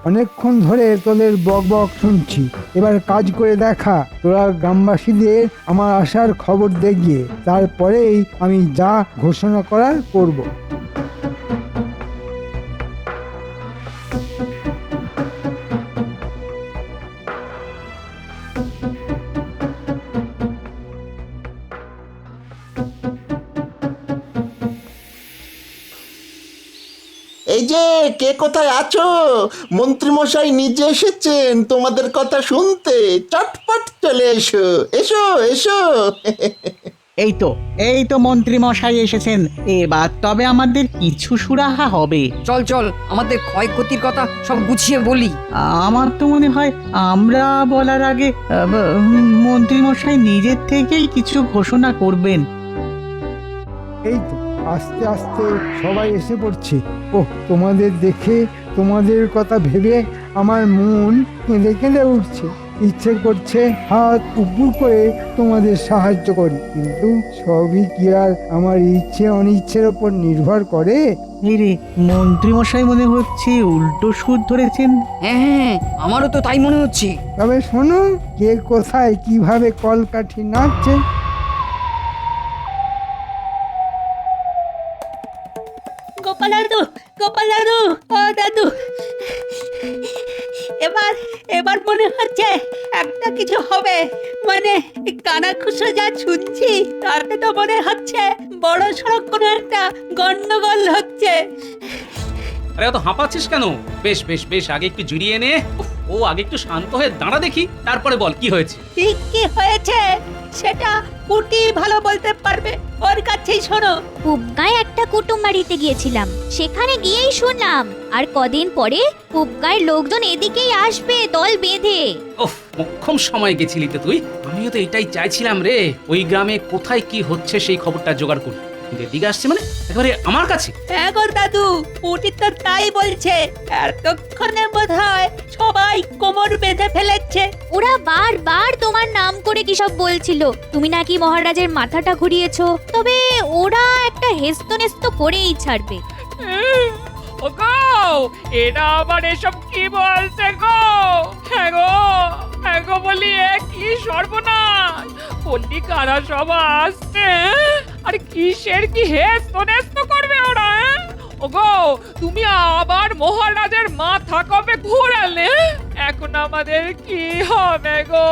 অনেকক্ষণ ধরে তোদের বক বক শুনছি, এবার কাজ করে দেখা। তোরা গ্রামবাসীদের আমার আসার খবর দে গিয়ে, তারপরেই আমি যা ঘোষণা করার করব। এই যে কে কোথায় আছো? মন্ত্রীমশাই নিজে এসেছেন তোমাদের কথা শুনতে। চটপট চলে এসো, এসো এসো। এই তো মন্ত্রী মশাই এসেছেন, এবার তবে আমাদের কিছু সুরাহা হবে। চল চল, আমাদের ক্ষয়ক্ষতির কথা সব গুছিয়ে বলি। আমার তো মনে হয় আমরা বলার আগে মন্ত্রী মশাই নিজের থেকেই কিছু ঘোষণা করবেন। এই তো আস্তে আস্তে সবাই এসে পড়ছে। ও, তোমাদের দেখে, তোমাদের কথা ভেবে আমার মন কেঁদে কেঁদে উঠছে। ইচ্ছে করছে হাত উপর করে তোমাদের সাহায্য করি, কিন্তু সবই কি আর আমার ইচ্ছে অনিচ্ছের ওপর নির্ভর করে? রে মন্ত্রী মশাই মনে হচ্ছে উল্টো সুর ধরেছেন। হ্যাঁ, আমারও তো তাই মনে হচ্ছে। তবে শোনো, কে কোথায় কিভাবে কলকাঠি নাচছে। গোপাল দাদু, ও দাদু, এবার এবার মনে হচ্ছে একটা কিছু হবে। মানে কানাঘুষো যা শুনছি তাতে তো মনে হচ্ছে বড় সড়ক কোনো একটা গন্ডগোল হচ্ছে। আরে অত হাঁপাচ্ছিস কেন? বেশ বেশ বেশ, আগে একটু জিরিয়ে নে। ও আগে একটু শান্ত হয়ে দাঁড়া দেখি, তারপরে বল কি হয়েছে। ঠিক কি হয়েছে সেটা কুটি ভালো বলতে পারবে, ওর কাছেই শোনো। পুবগায় একটা কুটুম বাড়িতে গিয়েছিলাম, সেখানে গিয়েই শুনলাম আর কদিন পরে পুবগায়ের লোকজন এদিকেই আসবে দল বেঁধে। ওহ, মোক্ষম সময় গেছিলি তো তুই। আমিও তো এটাই চাইছিলাম রে, ওই গ্রামে কোথায় কি হচ্ছে সেই খবরটা জোগাড় করি। এদিকে আসছে মানে একেবারে আমার কাছে। হ্যাঁ গো দাদু, পুটি তো তাই বলছে। এতক্ষণে বোধহয় সবাই কোমর বেঁধে ফেলেছে। ওরা বারবার তোমার নাম করে কি সব বলছিল, তুমি নাকি মহারাজের মাথাটা ঘুরিয়েছো। তবে ওরা একটা হেস্তনেস্ত করেই ছাড়বে। ওগো, এটা আবার এসব কি বলছে গো? হ্যাঁ গো, হ্যাঁ গো বলি, এ কি সর্বনাশ! পল্লী কারা সব আসছে, আর কিসের কি হেস্তনেস্ত করবে ওরা? ওগো, তুমি আবার মহারাজের মাথা কবে ঘোরালে? এখন আমাদের কি হবে গো?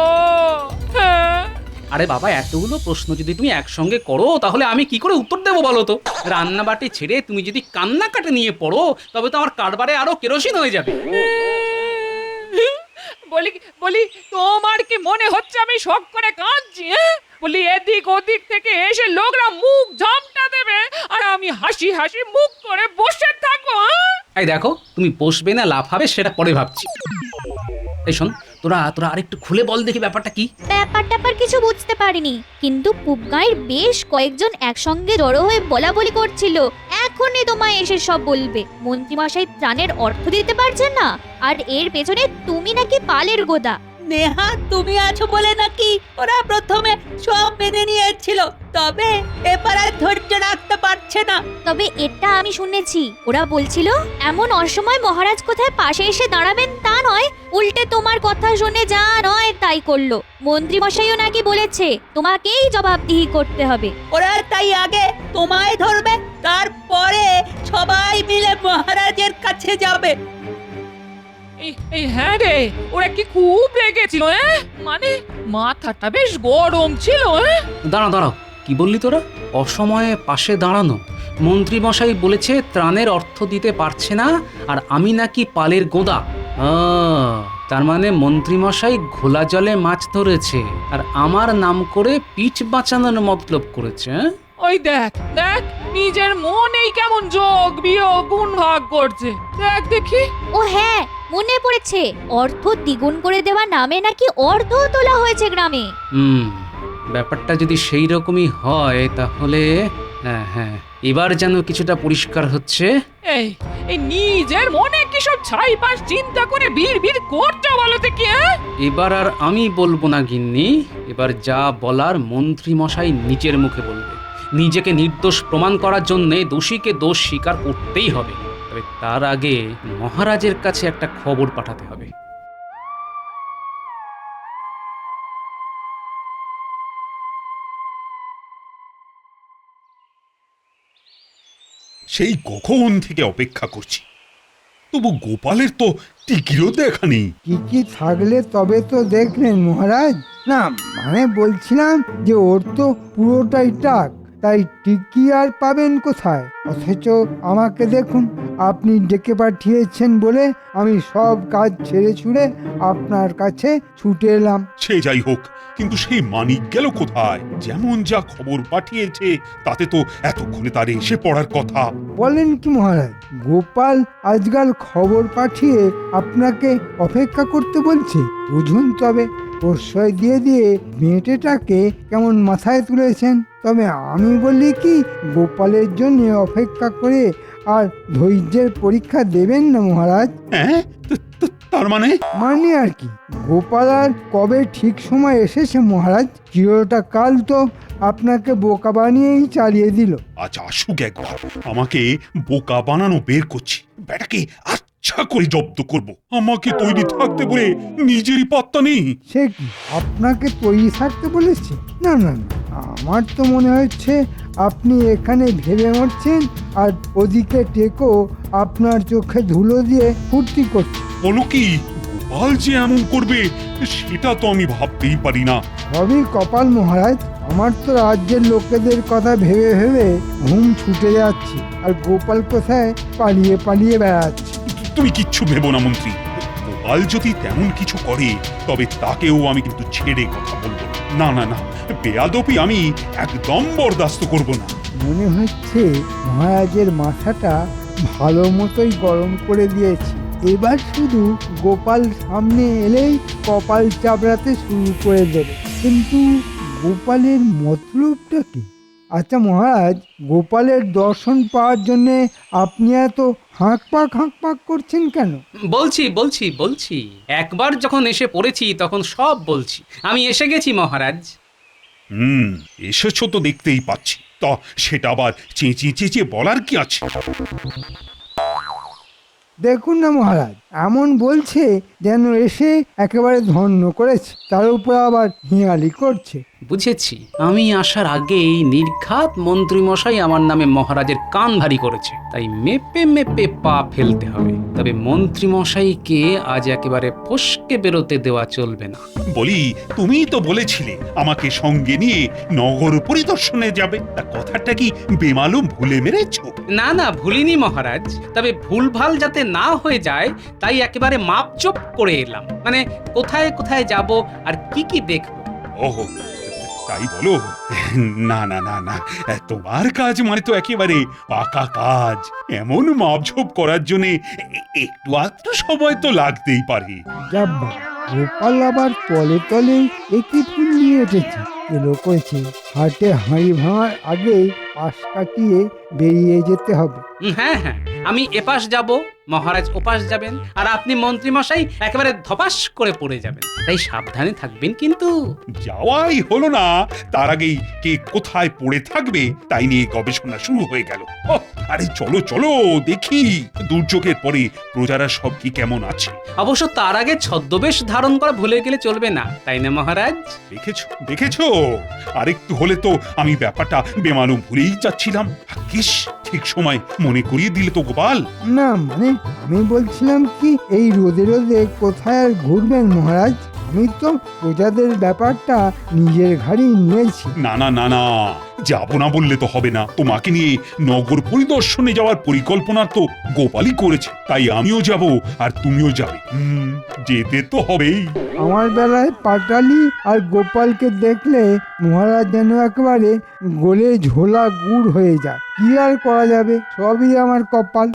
হ্যাঁ, আরে বাবা, এতগুলো প্রশ্ন যদি তুমি একসঙ্গে করো তাহলে আমি কি করে উত্তর দেবো বলো তো? রান্নাবাটি ছেড়ে তুমি যদি কান্নাকাটি নিয়ে পড়ো তবে তো আমার কারবারে আরো কেরোসিন হয়ে যাবে। বলি বলি, তোমার কি মনে হচ্ছে আমি শখ করে কাঁদছি? বলি, এদিক ওদিক থেকে এসে লোকরা মুখ ঝামটা দেবে আর আমি হাসি হাসি মুখ করে বসে থাকবো? এই দেখো, তুমি বসবে না লাফাবে সেটা পরে ভাবছি। এই শোন, তোরা তোরা আরেকটু খুলে বল দেখি ব্যাপারটা কি। ব্যাপার কিছু বুঝতে পারিনি, কিন্তু পুবগাঁয়ের বেশ কয়েকজন একসঙ্গে জড়ো হয়ে বলাবলি করছিল এখনই তোমায় এসে সব বলবে। মন্ত্রীমশাই ত্রাণের অর্থ দিতে পারছেন না, আর এর পেছনে তুমি নাকি পালের গোদা। নেহা, তুমি আছো বলে নাকি ওরা প্রথমে সব মেনে নিয়েছিল, তবে এবার আর ধৈর্য রাখতে পারছে না। তবে এটা আমি শুনেছি, ওরা বলছিল এমন অসময় মহারাজ কোথায় পাশে এসে দাঁড়াবেন তা নয়, উল্টে তোমার কথা শুনে যা নয় তাই করলো। মন্ত্রী মশাইও নাকি বলেছে তোমাকেই জবাবদিহি করতে হবে। ওরা তাই আগে তোমায় ধরবে, তারপরে সবাই মিলে মহারাজের কাছে যাবে। এই হ্যাঁ রে, ওরা কি খুব রেগেছিল? মানে মাথাটা বেশ গরম ছিল। দাঁড়াও দাঁড়াও, কি বললি তোরা? অসময়ে পাশে দাঁড়ানো? মন্ত্রী মশাই বলেছে ত্রাণের অর্থ দিতে পারছে না, আর আমি নাকি পালের গোদা। তার মানে মন্ত্রী মশাই ঘোলা জলে মাছ ধরেছে আর আমার নাম করে পিঠ বাঁচানোর মতলব করেছে। ওই দেখ দেখ, নিজের মনেই কেমন যোগ বিয়োগ গুণ ভাগ করছে। দেখ দেখি। ও হ্যাঁ, মনে পড়েছে, অর্থ দ্বিগুণ করে দেওয়া নামে নাকি অর্ধ তোলা হয়েছে গ্রামে। ব্যাপারটা যদি সেই রকমই হয় তাহলে হ্যাঁ হ্যাঁ, এবার যেন কিছুটা পরিষ্কার হচ্ছে। এই এই নিজের মনে কি সব ছাইপাশ চিন্তা করে বীর বীর করছো বলো তো কি? এবার আর আমি বলবো না গিন্নি, এবার যা বলার মন্ত্রী মশাই নিজের মুখে বলবে। নিজেকে নির্দোষ প্রমাণ করার জন্য দোষীকে দোষ স্বীকার করতেই হবে। তবে তার আগে মহারাজের কাছে একটা খবর পাঠাতে হবে। সেই কখন থেকে অপেক্ষা করছি, তবু গোপালের তো টিকিরও দেখা নেই। কি থাকলে তবে তো দেখলেন মহারাজ। না মানে বলছিলাম যে ওর তো পুরোটাই টাক, তাই টিকি আর পাবেন কোথায়? অথচ আমাকে দেখুন, আপনি ডেকে পাঠিয়েছেন বলে আমি সব কাজ ছেড়ে ছুড়ে আপনার কাছে ছুটে এলাম। সে যাই হোক, কিন্তু সেই মানিক গেল কোথায়? যেমন যা খবর পাঠিয়েছে তাতে তো এতক্ষণে তার এসে পড়ার কথা। বলেন কি মহারাজ, গোপাল আজকাল খবর পাঠিয়ে আপনাকে অপেক্ষা করতে বলছে? বুঝুন তবে, প্রশ্রয় দিয়ে দিয়ে মেয়েটাকে কেমন মাথায় তুলেছেন। তবে আমি বলি কি, গোপালের জন্য অপেক্ষা করে আর ধৈর্যের পরীক্ষা দেবেন না মহারাজ। হ্যাঁ, তার মানে আর কি, গোপাল আর কবে ঠিক সময় এসেছে মহারাজ। চিরটা কাল তো আপনাকে বোকা বানিয়েই চালিয়ে দিল। আচ্ছা আসুক একবার, আমাকে বোকা বানানো বের করছি। বেটাকে আর ইচ্ছা করে জব্দ করব। আমাকে তৈরি থাকতে বলে নিজেরই পাত্তা নেই। সে কি আপনাকে তৈরি থাকতে বলেছে? না না না, আমার তো মনে হচ্ছে আপনি এখানে ভেবে মরছেন আর ওদিকে টেকো আপনার চোখে ধুলো দিয়ে ফুর্তি করছে। বলো কি, গোপাল যে এমন করবে সেটা তো আমি ভাবতেই পারি না। সবই কপাল মহারাজ। আমার তো রাজ্যের লোকেদের কথা ভেবে ভেবে ঘুম ছুটে যাচ্ছে, আর গোপাল কোথায় পালিয়ে পালিয়ে বেড়াচ্ছে। তুমি কিচ্ছু ভেবো না মন্ত্রী, গোপাল যদি তেমন কিছু করে তবে তাকেও আমি কিন্তু ছেড়ে কথা বলবো না। না না না, বেয়াদবি আমি একদম বরদাস্ত করব না। মনে হচ্ছে মহারাজের মাথাটা ভালো মতোই গরম করে দিয়েছে। এবার শুধু গোপাল সামনে এলেই কপাল চাপড়াতে শুরু করে দেবে। কিন্তু গোপালের মতলবটা কি? আচ্ছা মহারাজ, গোপালের দর্শন পাওয়ার জন্য আপনি এত হাঁক পাক করছেন কেন? বলছি একবার যখন এসে পড়েছি তখন সব বলছি। আমি এসে গেছি মহারাজ। এসেছো তো দেখতেই পাচ্ছি, তা সেটা আবার চেঁচিয়ে চেঁচিয়ে বলার কি আছে? দেখুন না মহারাজ, এমন বলছে যেন এসে একেবারে ধন্য করেছে, তার উপর আবার হিয়ালি করছে। বুঝেছি, আমি আসার আগেই নির্ঘাত মন্ত্রীমশাই আমার নামে মহারাজের কান ভারী করেছে, তাই মেপে মেপে পা ফেলতে হবে। তবে মন্ত্রীমশাইকে আজ একেবারে ফসকে বেরোতে দেওয়া চলবে না। বলি, তুমি তো বলেছিলে আমাকে সঙ্গে নিয়ে নগর পরিদর্শনে যাবে, তা কথাটা কি বেমালুম ভুলে মেরেছো? না ভুলিনি মহারাজ, তবে ভুলভাল যাতে না হয়ে যায় তাই একেবারে মাপচোপ করে এলাম। মানে কোথায় কোথায় যাব আর কি দেখব। ওহো, তাই বলো? না না না না, তোমার কাজ মানে তো একেবারে পাকা কাজ। এমন মাপঝোপ করার জন্য একটু আধটু সময় তো লাগতেই পারে। যাব্বা, গোপাল আবার তলে তলে একই ফুল নিয়ে এসেছে। এলো করেছে হাটে হাঁড়ি ভাঙার আগে পাশ কাটিয়ে বেরিয়ে যেতে হবে। হ্যাঁ, আমি এপাশ যাব, মহারাজ ওপাশ যাবেন, আর আপনি মন্ত্রীমশাই একেবারে ধপাস করে পড়ে যাবেন। তাই সাবধানে থাকবেন কিন্তু। যাওয়াই হলো না, তার আগেই কে কোথায় পড়ে থাকবে তাই নিয়ে গবেষণা শুরু হয়ে গেল। আরে চলো চলো দেখি, দুর্যোগের পরে প্রজারা সব কি কেমন আছে। অবশ্য তার আগে ছদ্মবেশ ধারণ করা ভুলে গেলে চলবে না, তাই না মহারাজ? দেখেছো, আরেকটু হলে তো আমি ব্যাপারটা বেমালুম ভুলেই যাচ্ছিলাম। ভাগ্যিস ঠিক সময় মনে করিয়ে দিলে তো গোপাল। না মানে আমি বলছিলাম কি, এই রোদে রোদে কোথায় আর ঘুরবেন মহারাজ? আমি তো প্রজাদের ব্যাপারটা নিজের ঘাড়েই নিয়েছি। না না না না, যাবো না বললে তো হবে না। তোমাকে নিয়ে নগর পরিদর্শনে যাওয়ার পরিকল্পনা তো গোপালই করেছে, তাই আমিও যাব আর তুমিও যাবে। যেতে তো হবেই। আমার বেলায় পাটালি আর গোপালকে দেখলে মহারাজ যেন একেবারে গলে ঝোলা গুড় হয়ে যায়। কি আর করা যাবে, সবই আমার কপাল।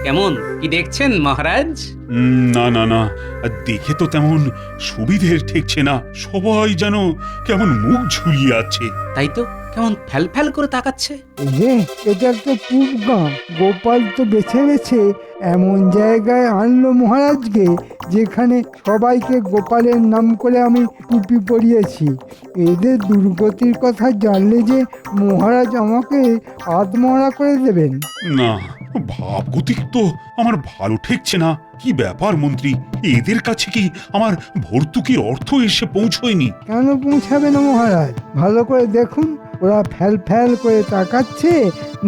কেমন কি দেখছেন মহারাজ? না না না, দেখে তো তেমন সুবিধের ঠেকছে না। সবাই যেন কেমন মুখ ঝুলিয়ে আছে। তাই তো, কেমন ফ্যাল করে তাকাচ্ছে। এটা তো পূব গাঁ। গোপাল তো বেছে বেছে এমন জায়গায় আনলো মহারাজকে যেখানে সবাইকে গোপালের নাম করে আমি টুপি পরিয়েছি। এদের দুর্গতির কথা জানলে যে মহারাজ আমাকে আত্মহত্যা করে দেবেন। না, ভাবগতিক তো আমার ভালো ঠেকছে না। কি ব্যাপার মন্ত্রী, এদের কাছে কি আমার ভর্তুকির অর্থ এসে পৌঁছয়নি? কেন পৌঁছাবে না মহারাজ? ভালো করে দেখুন, ওরা ফ্যাল করে তাকাচ্ছে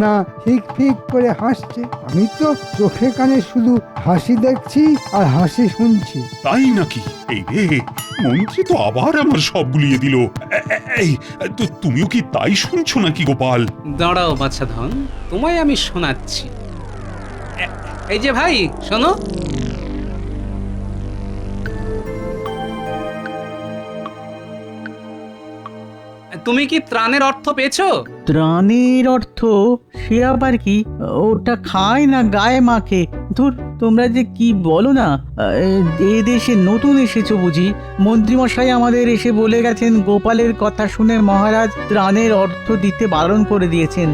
না ফিক ফিক করে হাসছে। আমি তো চোখে কানে শুধু হাসি দেখছি আর হাসি শুনছি। তাই নাকি? এই রে, মন্ত্রী তো আবার আমার সব গুলিয়ে দিল। এই তুমিও কি তাই শুনছো নাকি গোপাল? দাঁড়াও বাছাধন, তোমায় আমি শোনাচ্ছি। এই যে ভাই শোনো, তুমি কি ত্রাণের অর্থ পেয়েছো? ত্রাণের অর্থ? সে আবার কি? ওটা খায় না গায়ে মাখে। ধুর, তোমরা যে কি বলো না, এ দেশে নতুন এসেছো বুঝি? মন্ত্রীমশাই আমাদের এসে বলে গেছেন গোপালের কথা শুনে মহারাজ ত্রাণের অর্থ দিতে বারণ করে দিয়েছেন।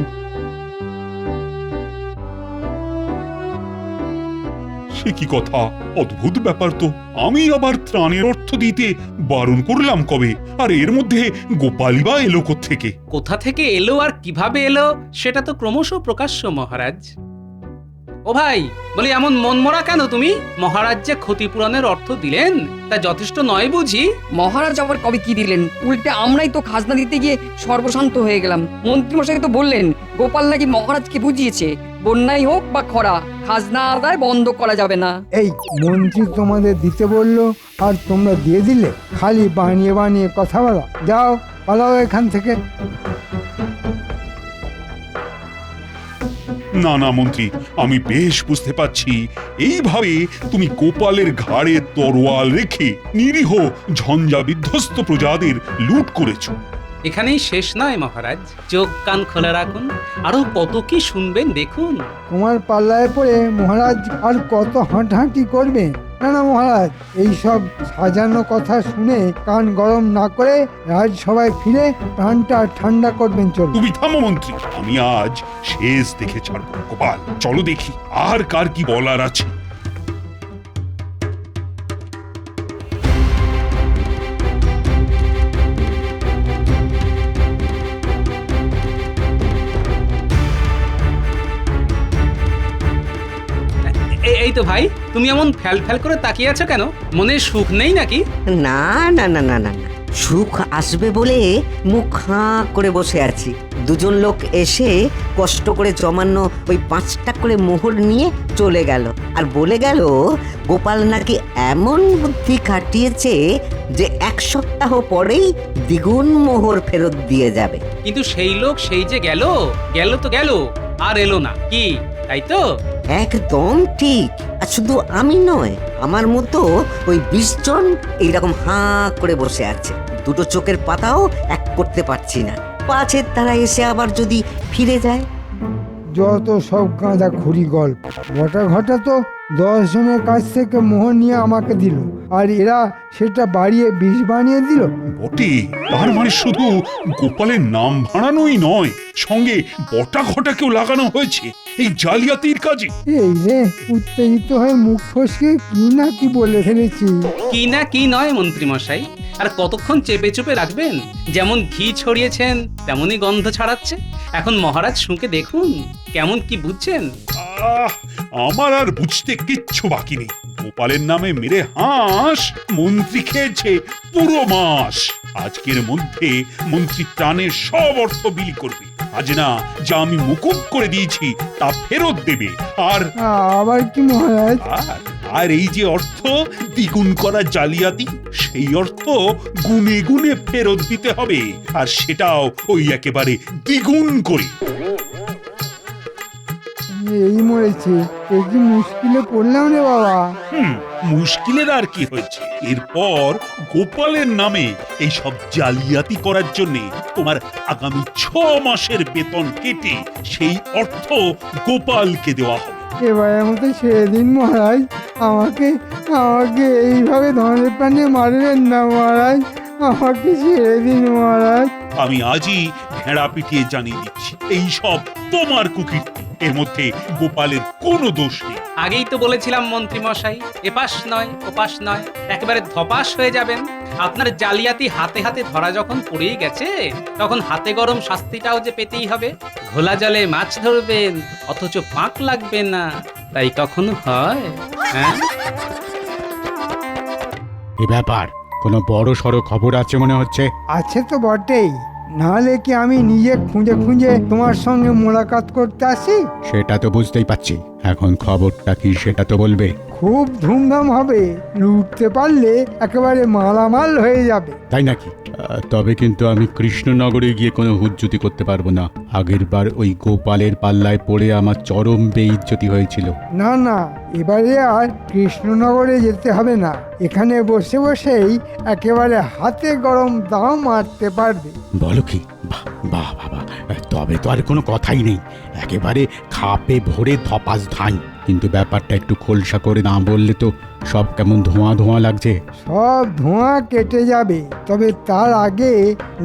সে কি কথা, অদ্ভুত ব্যাপার তো। আমি আবার ত্রাণের অর্থ দিতে বারণ করলাম কবে? আর এর মধ্যে গোপালই বা এলো কোত্থেকে? কোথা থেকে এলো আর কিভাবে এলো সেটা তো ক্রমশ প্রকাশ্য মহারাজ। ও ভাই, বলি এমন মনমরা কেন তুমি? মহারাজ যে ক্ষতিপূরণের অর্থ দিলেন তা যথেষ্ট নয় বুঝি? মহারাজ আবার কবে কি দিলেন? উল্টে আমরাই তো খাজনা দিতে গিয়ে সর্বশান্ত হয়ে গেলাম। মন্ত্রীমশাই তো বললেন গোপাল নাকি মহারাজকে বুঝিয়েছে বন্যাই হোক বা খরা, খাজনা আদায় বন্ধ করা যাবে না। এই মন্ত্রী তোমাদের দিতে বললো আর তোমরা দিয়ে দিলে? খালি বানিয়ে বানিয়ে কথা বলা। যাও, পালাও এখান থেকে। না না মন্ত্রী, আমি বেশ বুঝতে পারছি এইভাবে তুমি গোপালের ঘাড়ে তরোয়াল রেখে নিরীহ ঝঞ্ঝা বিধ্বস্ত প্রজাদের লুট করেছো। এখানেই শেষ নয় মহারাজ, চোখ কান খোলা রাখুন, আরো কত কি শুনবেন দেখুন। তোমার পাল্লায় পড়ে মহারাজ আর কত হাঁটাহাঁটি করবে? না না মহারাজ, এইসব সাজানো কথা শুনে কান গরম না করে রাজসভায় ফিরে প্রাণটা ঠান্ডা করবেন। চল। তুমি থামো মন্ত্রী, আমি আজ শেষ দেখে ছাড়বো। গোপাল, চলো দেখি আর কার কি বলার আছে। এই তো ভাই, তুমি এমন ফ্যাল ফ্যাল করে তাকিয়ে আছো কেন? মনে সুখ নেই নাকি? না না না না না না, সুখ আসবে বলে মুখ হাঁ করে বসে আছি। দুজন লোক এসে কষ্ট করে জমানো ওই 5টা করে মোহর নিয়ে চলে গেল, আর বলে গেল গোপাল নাকি এমন বুদ্ধি খাটিয়েছে যে 1 সপ্তাহ পরেই দ্বিগুণ মোহর ফেরত দিয়ে যাবে। কিন্তু সেই লোক সেই যে গেল তো গেল, আর এলো না কি, তাই তো? একদম ঠিক। আর শুধু আমি নয়, আমার মতো ওই 20 জন এইরকম হাঁ করে বসে আছে। দুটো চোখের পাতাও এক করতে পারছি না, পাছে তারা এসে আবার যদি ফিরে যায়। যত সব গাঁদা খুরি গল্প। বটা ঘটা তো 10 জনের কাছ থেকে মোহর নিয়ে আমাকে দিল, আর এরা সেটা বাড়িয়ে 20 বানিয়ে দিল। বটে, তার মানে শুধু গোপালের নাম ভাড়ানোই নয়, সঙ্গে বটা ঘটাকেও লাগানো হয়েছে এই জালিয়াতির কাজে। এই রে, উত্তেজিত হয়ে মুখ ফসকে কি না কি বলে ফেলেছি। কি না কি নয় মন্ত্রী মশাই, আর কতক্ষণ চেপে চুপে রাখবেন? যেমন ঘি ছড়িয়েছেন তেমনই গন্ধ ছড়াচ্ছে। এখন মহারাজ শুঁকে দেখুন কেমন কি বুঝছেন। আমার আর বুঝতে কিচ্ছু বাকি নেই। গোপালের নামে মেরে হাঁস মন্ত্রী খেয়েছে পুরো মাস। আজকের মধ্যে মন্ত্রী ত্রাণের সব অর্থ বিলি করবে। আজ না যা আমি মুকুব করে দিয়েছি তা ফেরত দেবে। আর আবার কি মহারাজ? আর এই যে অর্থ দ্বিগুণ করা জালিয়াতি, সেই অর্থ গুনে গুনে ফেরত দিতে হবে, আর সেটাও ওই একেবারে দ্বিগুণ করে। এই মরেছে, এ কি মুশকিলে পড়লাম রে বাবা। মুশকিলের আর কি হয়েছে? এরপর গোপালের নামে এই সব জালিয়াতি করার জন্য তোমার আগামী 6 মাসের বেতন কেটে সেই অর্থ গোপালকে দেওয়া হবে। এবারের মতো ছেড়ে দিন মহারাজ, আমাকে এইভাবে ধনের প্রাণে মারবেন না মহারাজ, আমাকে ছেড়ে দিন মহারাজ। আমি আজই ভেড়া পিটিয়ে জানিয়ে দিচ্ছি, এই সব তোমার কুকীর্তি। এর মধ্যে গোপালের কোনো দোষ নেই। আগেই তো বলেছিলাম মন্ত্রী মশাই, এপাশ নয় ওপাশ নয়, একেবারে ধপাস হয়ে যাবেন। আপনার জালিয়াতি হাতে হাতে ধরা যখন পড়েই গেছে, তখন হাতে গরম শাস্তিটাও যে পেতেই হবে। ঘোলা জলে মাছ ধরবেন অথচ পাক লাগবে না, তাই কখনো হয়? হ্যাঁ, এ ব্যাপার কোনো বড় সড়ো খবর আছে মনে হচ্ছে। আছে তো বটেই, নাহলে কি আমি নিজে খুঁজে খুঁজে তোমার সঙ্গে মোলাকাত করতে আসি? সেটা তো বুঝতেই পারছি, এখন খবরটা কি সেটা তো বলবে। খুব ধুমধাম হবে, লুটতে পারলে একেবারে মালামাল হয়ে যাবে। তাই নাকি? তবে কিন্তু আমি কৃষ্ণনগরে গিয়ে কোনো হুজ্জুতি করতে পারবো না। আগেরবার ওই গোপালের পাল্লায় পড়ে আমার চরম বেইজ্জতি হয়েছিল। না না, এবারে আর কৃষ্ণনগরে যেতে হবে না, এখানে বসে বসেই একেবারে হাতে গরম দাম মারতে পারবে। বলো কি? বাহ বাহ বাবা, তবে তো আর কোনো কথাই নেই, একেবারে খাপে ভরে ধপাস ধান। কিন্তু ব্যাপারটা একটু খোলসা করে না বললে তো সব কেমন ধোঁয়া ধোঁয়া লাগছে। সব ধোঁয়া কেটে যাবে, তবে তার আগে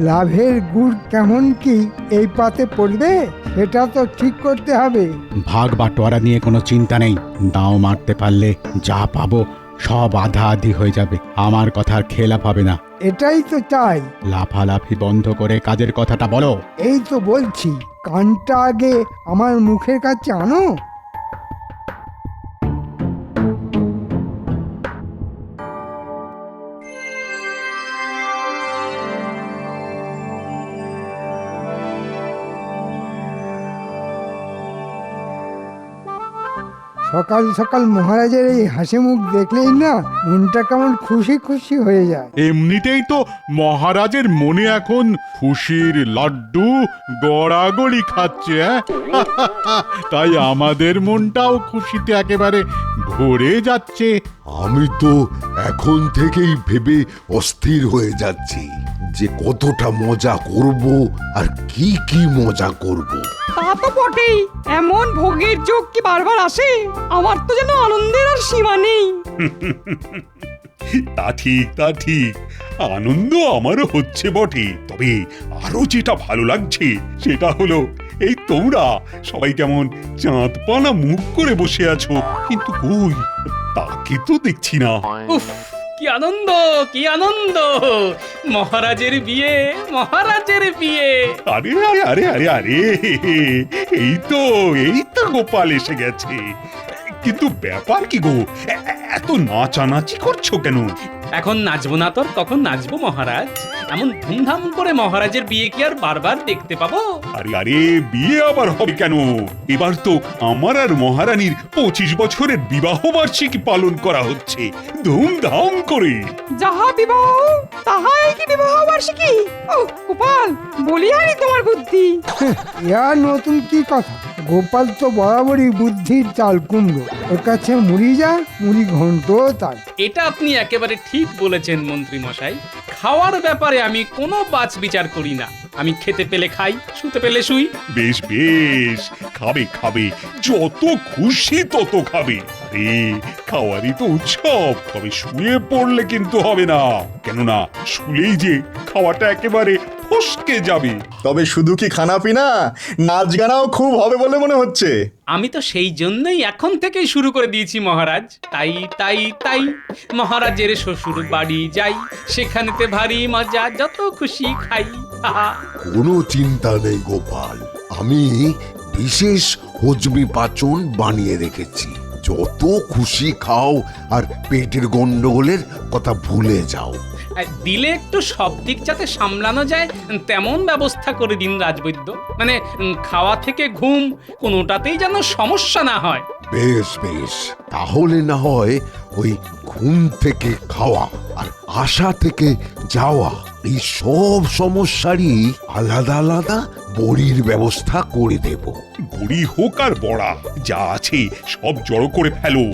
লাভের গুড় কেমন কি এই পাতে পড়বে সেটা তো ঠিক করতে হবে। ভাগ বাটোয়ারা নিয়ে কোনো চিন্তা নেই, দাও মারতে পারলে যা পাবো সব আধা আধি হয়ে যাবে। আমার কথার খেলাপ হবে না। এটাই তো চাই। লাফালাফি বন্ধ করে কাজের কথাটা বলো। এই তো বলছি, কানটা আগে আমার মুখের কাছে আনো। সকাল সকাল মহারাজের এই হাসি মুখ দেখলেই না মনটা কেমন খুশি খুশি হয়ে যায়। এমনিতেই তো মহারাজের মনে এখন খুশির লাড্ডু গড়াগড়ি খাচ্ছে, তাই আমাদের মনটাও খুশিতে একেবারে ভরে যাচ্ছে। আমি তো এখন থেকেই ভেবে অস্থির হয়ে যাচ্ছি যে কতটা মজা করব আর কি কি মজা করব। তা তো বটেই, এমন ভোগের যোগ কি বারবার আসে? আমার তো যেন আনন্দের আর সীমা নেই। তা ঠিক, তা ঠিক, আনন্দ আমারও হচ্ছে বটে, তবে আরো যেটা ভালো লাগছে সেটা হলো এই তোমরা সবাই কেমন চাঁদ পানা মুখ করে বসে আছো, কিন্তু কই তাকে তো দেখছি না। উফ, কি আনন্দ, কি আনন্দ! মহারাজের বিয়ে, মহারাজের বিয়ে! আরে আরে আরে আরে আরে, এই তো গোপাল এসে গেছে। কিন্তু ব্যাপার কি গো, এত নাচানাচি করছো কেন? এখন নাচবো না তোর কখন নাচবো মহারাজ? এমন ধুমধাম করে মহারাজের বিয়ে কি আর বারবার দেখতে পাবো? আরে আরে, বিয়ে আবার হবে কেন? এবার তো আমার আর মহারানীর 25 বছরের বিবাহ বার্ষিকী পালন করা হচ্ছে ধুমধাম করে। যাহা বিবাহ তাহাই কি বিবাহ বার্ষিকী? ও গোপাল, বলি আরে তোমার বুদ্ধি। ইয়ার নতুন কি কথা? গোপাল তো বরাবরই বুদ্ধির চাল কুমড়ো, ওর কাছে মুড়ি যা মুড়ি ঘন্ট তাই। এটা আপনি একেবারে ঠিক বলেছেন মন্ত্রী মশাই। খাওয়ার ব্যাপারে আমি কোনো বাছ বিচার করি না, আমি খেতে পেলে খাই, শুতে পেলে শুই। বেশ বেশ, খাবে খাবে, যত খুশি তত খাবে। আরে খাওয়ারই তো উৎসব, তবে শুয়ে পড়লে কিন্তু হবে না, কেননা শুলেই যে খাওয়াটা একেবারে ফসকে যাবে। তবে শুধু কি খানা পিনা, নাচ গানাও খুব হবে বলে মনে হচ্ছে। আমি তো সেই জন্যই এখন থেকেই শুরু করে দিয়েছি মহারাজ। তাই তাই তাই মহারাজের শ্বশুর বাড়ি যাই, সেখানেতে ভারী মজা, যত খুশি খাই। কোনো চিন্তা নেই গোপাল, আমি বিশেষ হজমি পাচন বানিয়ে রেখেছি। যত খুশি খাও আর পেটের গন্ডগোলের কথা ভুলে যাও। দিলে একটু সব দিক যাতে সামলানো যায় তেমন ব্যবস্থা করে দিন রাজবৈদ্য। মানে খাওয়া থেকে ঘুম কোনোটাতেই যেন সমস্যা না হয়। বেশ বেশ, তাহলে না হয় ওই ঘুম থেকে খাওয়া আর আশা থেকে যাওয়া, এই সব সমস্যারই আলাদা আলাদা বড়ির ব্যবস্থা করে দেব। বড়ি হোক আর বড়া, যা আছে সব জড়ো করে ফেলো।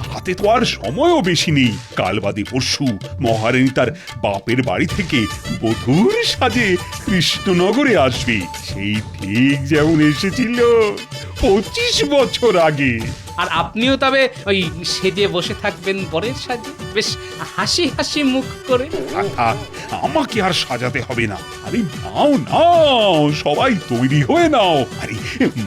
হাতে তো আর সময়ও বেশি নেই, কাল বাদে পরশু মহারানী তার বাপের বাড়ি থেকে বধূর সাজে কৃষ্ণনগরে আসবে, সেই ঠিক যেমন এসেছিল 25 বছর আগে। আর আপনিও তবে ওই সেজে বসে থাকবেন বরের সাজে, বেশ হাসি হাসি মুখ করে। আমাকে আর সাজাতে হবে না। আরে নাও নাও, সবাই তৈরি হয়ে নাও, আরে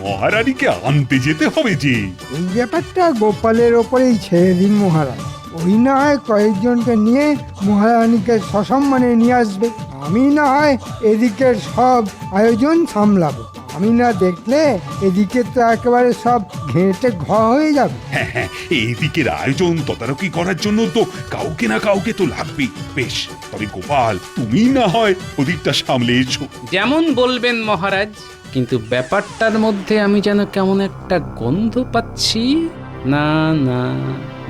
মহারানীকে আনতে যেতে হবে যে। এই ব্যাপারটা গোপালের ওপরেই ছেড়ে দিন মহারাজ, ওই না হয় কয়েকজনকে নিয়ে মহারানীকে সসম্মানে নিয়ে আসবে, আমি না হয় এদিকের সব আয়োজন সামলাবো। আমি না দেখলে এদিকে তো একেবারে সব ঘেঁটে ঘ হয়ে যাবে। হ্যাঁ হ্যাঁ, এদিকের আয়োজন তদারকি করার জন্য তো কাউকে না কাউকে তো লাগবেই। বেশ, তবে গোপাল তুমি না হয় ওদিকটা সামলে এসো। যেমন বলবেন মহারাজ, কিন্তু ব্যাপারটার মধ্যে আমি যেন কেমন একটা গন্ধ পাচ্ছি। না না,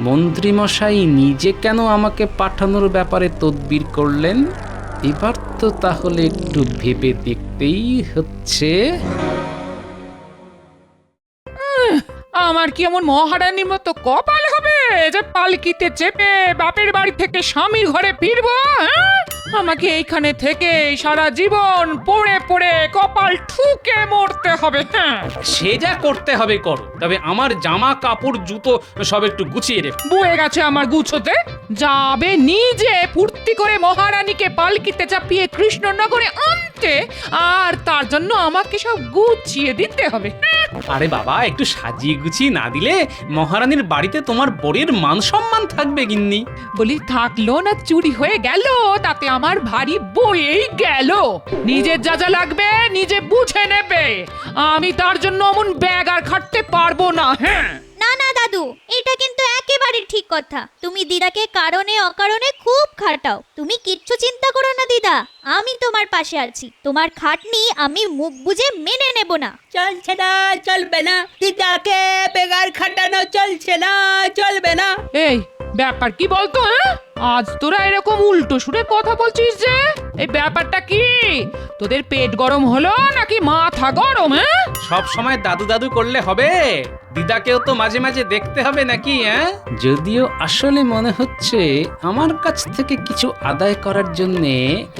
মন্ত্রী মশাই নিজে কেন আমাকে পাঠানোর ব্যাপারে তদবির করলেন? এবার তো তাহলে একটু ভেবে দেখতেই হচ্ছে। আমার কি এমন মহারানীর মতো কপাল হবে যে পালকিতে চেপে বাপের বাড়ি থেকে স্বামীর ঘরে ফিরবো? হ্যাঁ? আমাকে এইখানে থেকে সারা জীবন পড়ে পড়ে কপাল ঠুকে মরতে হবে। হ্যাঁ, সে যা করতে হবে করো, তবে আমার জামা কাপড় জুতো সব একটু গুছিয়ে রেখো। বয়ে গেছে আমার গুছোতে। যাবে নিজে ফুর্তি করে মহারানীকে পালকিতে চাপিয়ে কৃষ্ণনগরে আনতে, আর তার জন্য আমাকে সব গুছিয়ে দিতে হবে। হ্যাঁ। আরে বাবা, একটু সাজিয়ে গুছিয়ে না দিলে মহারানীর বাড়িতে তোমার বরের মান সম্মান থাকবে গিন্নি? বলি থাকলো না চুরি হয়ে গেল, তাতে আমার ভারী বয়েই গেল। নিজের যা যা লাগবে নিজে বুঝে নেবে, আমি তার জন্য অমন ব্যাগ আর খাটতে পারবো না। হ্যাঁ না না দাদু, এটা কিন্তু একেবারে ঠিক কথা। তুমি দিদাকে কারণে অকারণে খুব খাটাও। তুমি কিচ্ছু চিন্তা করো না দিদা, আমি তোমার পাশে আছি। তোমার খাটনি আমি মুখ বুজে মেনে নেব না। চলছে না, চলবে না, দিদাকে বেগার খাটানো চলছে না, চলবে না। এই ব্যাপার কি বলতো? হ্যাঁ, আজ তোরা এরকম উল্টো সুরে কথা বলছিস যে? এই ব্যাপারটা কি? তোদের পেট গরম হলো নাকি মাথা গরম? হ্যাঁ, সব সময় দাদু দাদু করলে হবে? দিদাকেও তো মাঝে মাঝে দেখতে হবে নাকি? হ্যাঁ, যদিও আসলে মনে হচ্ছে আমার কাছ থেকে কিছু আদায় করার জন্য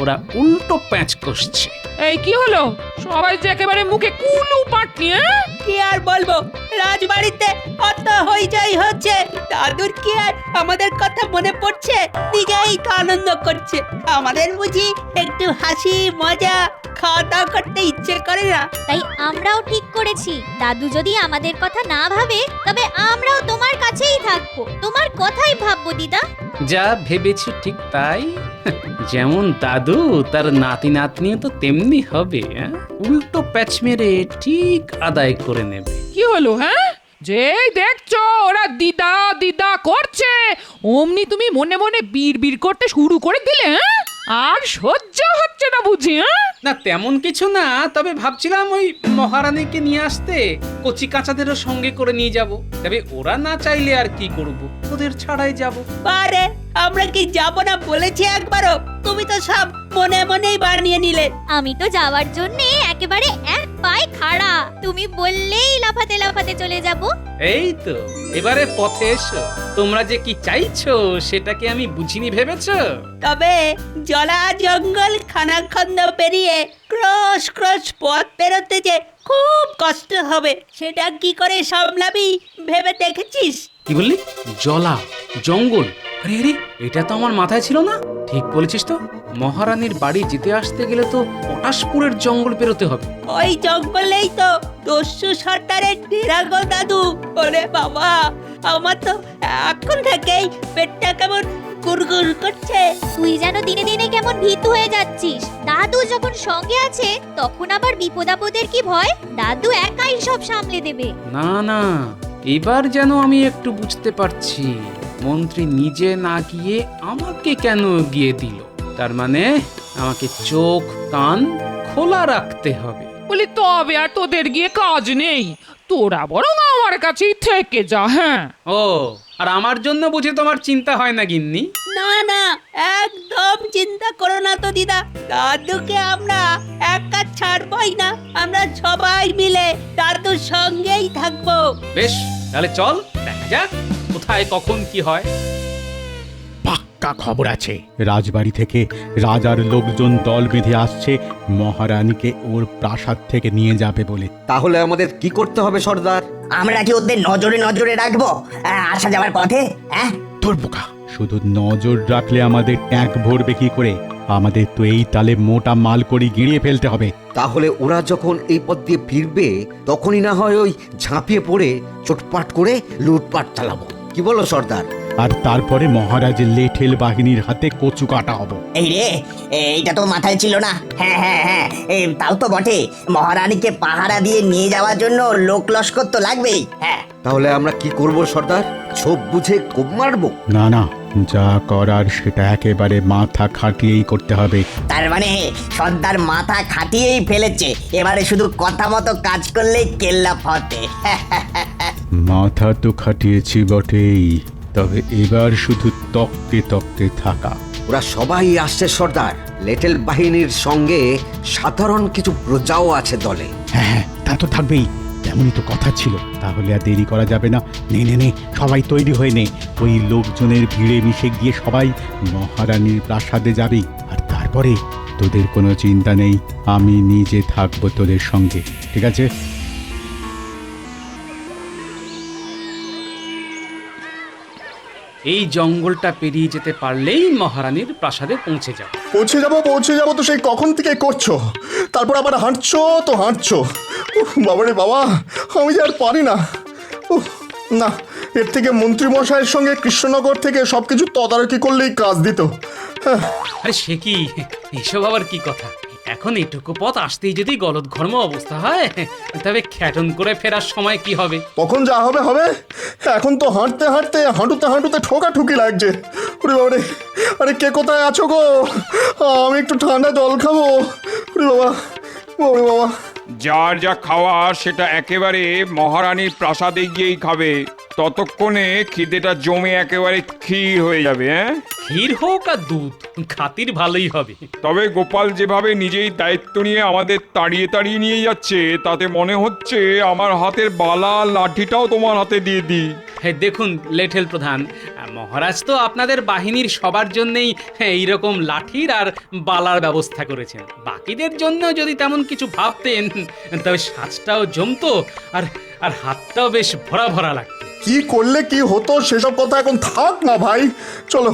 ওরা উল্টো প্যাঁচ কষছে। এই কি হলো? সবাই যে একেবারে মুখে কুলু পাটনি। হ্যাঁ, কি আর বলবো, রাজবাড়িতে কত হইচই হচ্ছে, দাদুর কি আর আমাদের কথা মনে পড়ছে? নিজেই তো আনন্দ করছে, আমাদের বুঝি একটু হাসি মজা খাওয়া দাওয়া করতে ইচ্ছে করে না? তাই আমরাও ঠিক করেছি, দাদু যদি আমাদের কথা না ভাবে তবে আমরাও তোমার কাছেই থাকবো, তোমার কথাই ভাববো দিদা। যা ভেবেছি ঠিক তাই। যেমন দাদু, তার নাতি নাতনিও তো তেমনি হবে। হ্যাঁ, উল্টো প্যাচ মেরে ঠিক আদায় করে নেবে। কি হলো? হ্যাঁ, যেই দেখছো ওরা দিদা দিদা করছে, অমনি তুমি মনে মনে বিড় করতে শুরু করে দিলে। হ্যাঁ, আর সহ্য হচ্ছে না বুঝি? হ্যাঁ, না তেমন কিছু না, তবে ভাবছিলাম ওই মহারানীকে নিয়ে আসতে কচি কাঁচাদেরও সঙ্গে করে নিয়ে যাব। তবে ওরা না চাইলে আর কি করব, ওদের ছাড়াই যাব। পারে আমরা কি যাব না বলেছি একবারও? তুমি তো সব মনে মনেই বানিয়ে নিলে। আমি তো যাওয়ার জন্য একেবারে এক পায়ে খাড়া, তুমি বললেই লাফাতে লাফাতে চলে যাব। এই তো এবারে পথে এসো। তোমরা যে কি চাইছো সেটাকে আমি বুঝিনি ভেবেছো? তবে জলা জঙ্গল খানাখন্দ পেরিয়ে ক্রস ক্রস পথ পেরোতে যে খুব কষ্ট হবে, সেটা কি করে সামলাবি ভেবে দেখেছিস? কি বললি? জলা জঙ্গল? আরে আরে, এটা তো আমার মাথায় ছিল না। ঠিক বলেছিস তো, মহারানীর বাড়ি যেতে আসতে গেলে তো পটাশপুরের জঙ্গল পেরোতে হবে। ওই জঙ্গলেই তো দস্যু সর্দারের ডেরা গো দাদু। ওরে বাবা, আমার তো এখন থেকেই পেটটা কেমন গুড়গুড় করছে। তুই যেন দিনে দিনে কেমন ভীতু হয়ে যাচ্ছিস। দাদু যখন সঙ্গে আছে তখন আবার বিপদ আপদের কি ভয়? দাদু একাই সব সামলে দেবে। না না, এবার যেন আমি একটু বুঝতে পারছি, মন্ত্রী নিজে না গিয়ে আমাকে কেন গিয়ে দিল। তার মানে আমাকে চোখ কান খোলা রাখতে হবে। বলি তবে আর তোদের গিয়ে কাজ নেই, তোরা বরং আমার কাছেই থেকে যা। হ্যাঁ, ও, আর আমার জন্য বুঝে তোমার চিন্তা হয় না গিন্নি? না না, একদম চিন্তা করো না তো দিদা, দাদুকে আমরা একা ছাড়বই না, আমরা সবাই মিলে দাদুর সঙ্গেই থাকবো। বেশ, তাহলে চল দেখা যাক কোথায় কখন কি হয়। পাক্কা খবর আছে, রাজবাড়ি থেকে রাজার লোকজন দল বেঁধে আসছে মহারানীকে ওর প্রাসাদ থেকে নিয়ে যাবে বলে। তাহলে আমাদের কি করতে হবে সর্দার? আমরা কি ওদের নজরে নজরে রাখবো আসা যাওয়ার পথে? হ্যাঁ, তোর বোকা, শুধু নজর রাখলে আমাদের ট্যাঙ্ক ভরবে কি করে? আমাদের তো এই তালে মোটা মাল করি গিড়িয়ে ফেলতে হবে। তাহলে ওরা যখন এই পথ দিয়ে ফিরবে তখনই না হয় ওই ঝাঁপিয়ে পড়ে চোটপাট করে লুটপাট চালাবো, কি বলো সর্দার? আর তারপরে মহারাজের লেঠেল বাহিনীর হাতে কচু কাটা হব। এই রে, এইটা তো মাথায় ছিল না। হ্যাঁ হ্যাঁ হ্যাঁ, তাও তো বটে, মহারানীকে পাহারা দিয়ে নিয়ে যাওয়ার জন্য লোক লস্কর তো লাগবেই। হ্যাঁ, তাহলে আমরা কি করব সর্দার? ছোপ বুঝে কোপ মারবো? না না, যা করার সেটা একেবারে মাথা খাটিয়েই করতে হবে। তার মানে সর্দার মাথা খাটিয়েই ফেলেছে, এবারে শুধু কথা মতো কাজ করলেই কেল্লা ফতে। মাথা তো খাটিয়েছি বটেই, তবে এবার শুধু তক্তে তক্তে থাকা, ওরা সবাই আসছে সর্দার। লেটেল বাহিনীর সঙ্গে সাধারণ কিছু প্রজাও আছে দলে। হ্যাঁ হ্যাঁ, তা তো থাকবেই, তেমনই তো কথা ছিল। তাহলে আর দেরি করা যাবে না। নে নে নে, সবাই তৈরি হয়ে নে। ওই লোকজনের ভিড়ে মিশে গিয়ে সবাই মহারানীর প্রাসাদে যাবে। আর তারপরে তোদের কোনো চিন্তা নেই, আমি নিজে থাকবো তোদের সঙ্গে, ঠিক আছে? এই জঙ্গলটা পেরিয়ে যেতে পারলেই মহারানীর প্রাসাদে পৌঁছে যাও। পৌঁছে যাবো তো সেই কখন থেকে করছো, তারপর আবার হাঁটছো তো হাঁটছো। বাবারে বাবা, আমি যে আর পারি না। না, এর থেকে মন্ত্রী মশাইয়ের সঙ্গে কৃষ্ণনগর থেকে সবকিছু তদারকি করলেই কাজ দিত। আরে সে কি, এসব আবার কি কথা? এখন এইটুকু পথ আসতেই যদি গলদঘর্ম অবস্থা হয়, তবে খ্যাটন করে ফেরার সময় কি হবে? তখন যা হবে হবে। এখন তো হাঁটতে হাঁটতে হাঁটুতে ঠোকাঠুকি লাগছে। ওরে বাবারে, আরে কে কোথায় আছো গো? আমি একটু ঠান্ডা জল খাবো। ওরে বাবা, ওরে বাবা। যার যা খাওয়া সেটা একেবারে মহারানীর প্রাসাদে গিয়েই খাবে। ততক্ষণে খিদেটা জমে একেবারে ক্ষীর হয়ে যাবে। হ্যাঁ, ক্ষীর হোক আর দুধ, খাতির ভালোই হবে। তবে গোপাল যেভাবে নিজেই দায়িত্ব নিয়ে আমাদের তাড়িয়ে তাড়িয়ে নিয়ে যাচ্ছে, তাতে মনে হচ্ছে আমার হাতের বালা লাঠিটাও তোমার হাতে দিয়ে দিই। হ্যাঁ দেখুন লেঠেল প্রধান, মহারাজ তো আপনাদের বাহিনীর সবার জন্যই এইরকম লাঠির আর বালার ব্যবস্থা করেছেন। বাকিদের জন্য যদি তেমন কিছু ভাবতেন, তবে সাজটাও জমতো আর আর হাতটাও বেশ ভরা ভরা লাগতো। কি করলে কি হতো সেসব কথা এখন থাক না ভাই। চলো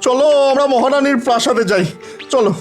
চলো, আমরা মহারানীর প্রাসাদে যাই, চলো।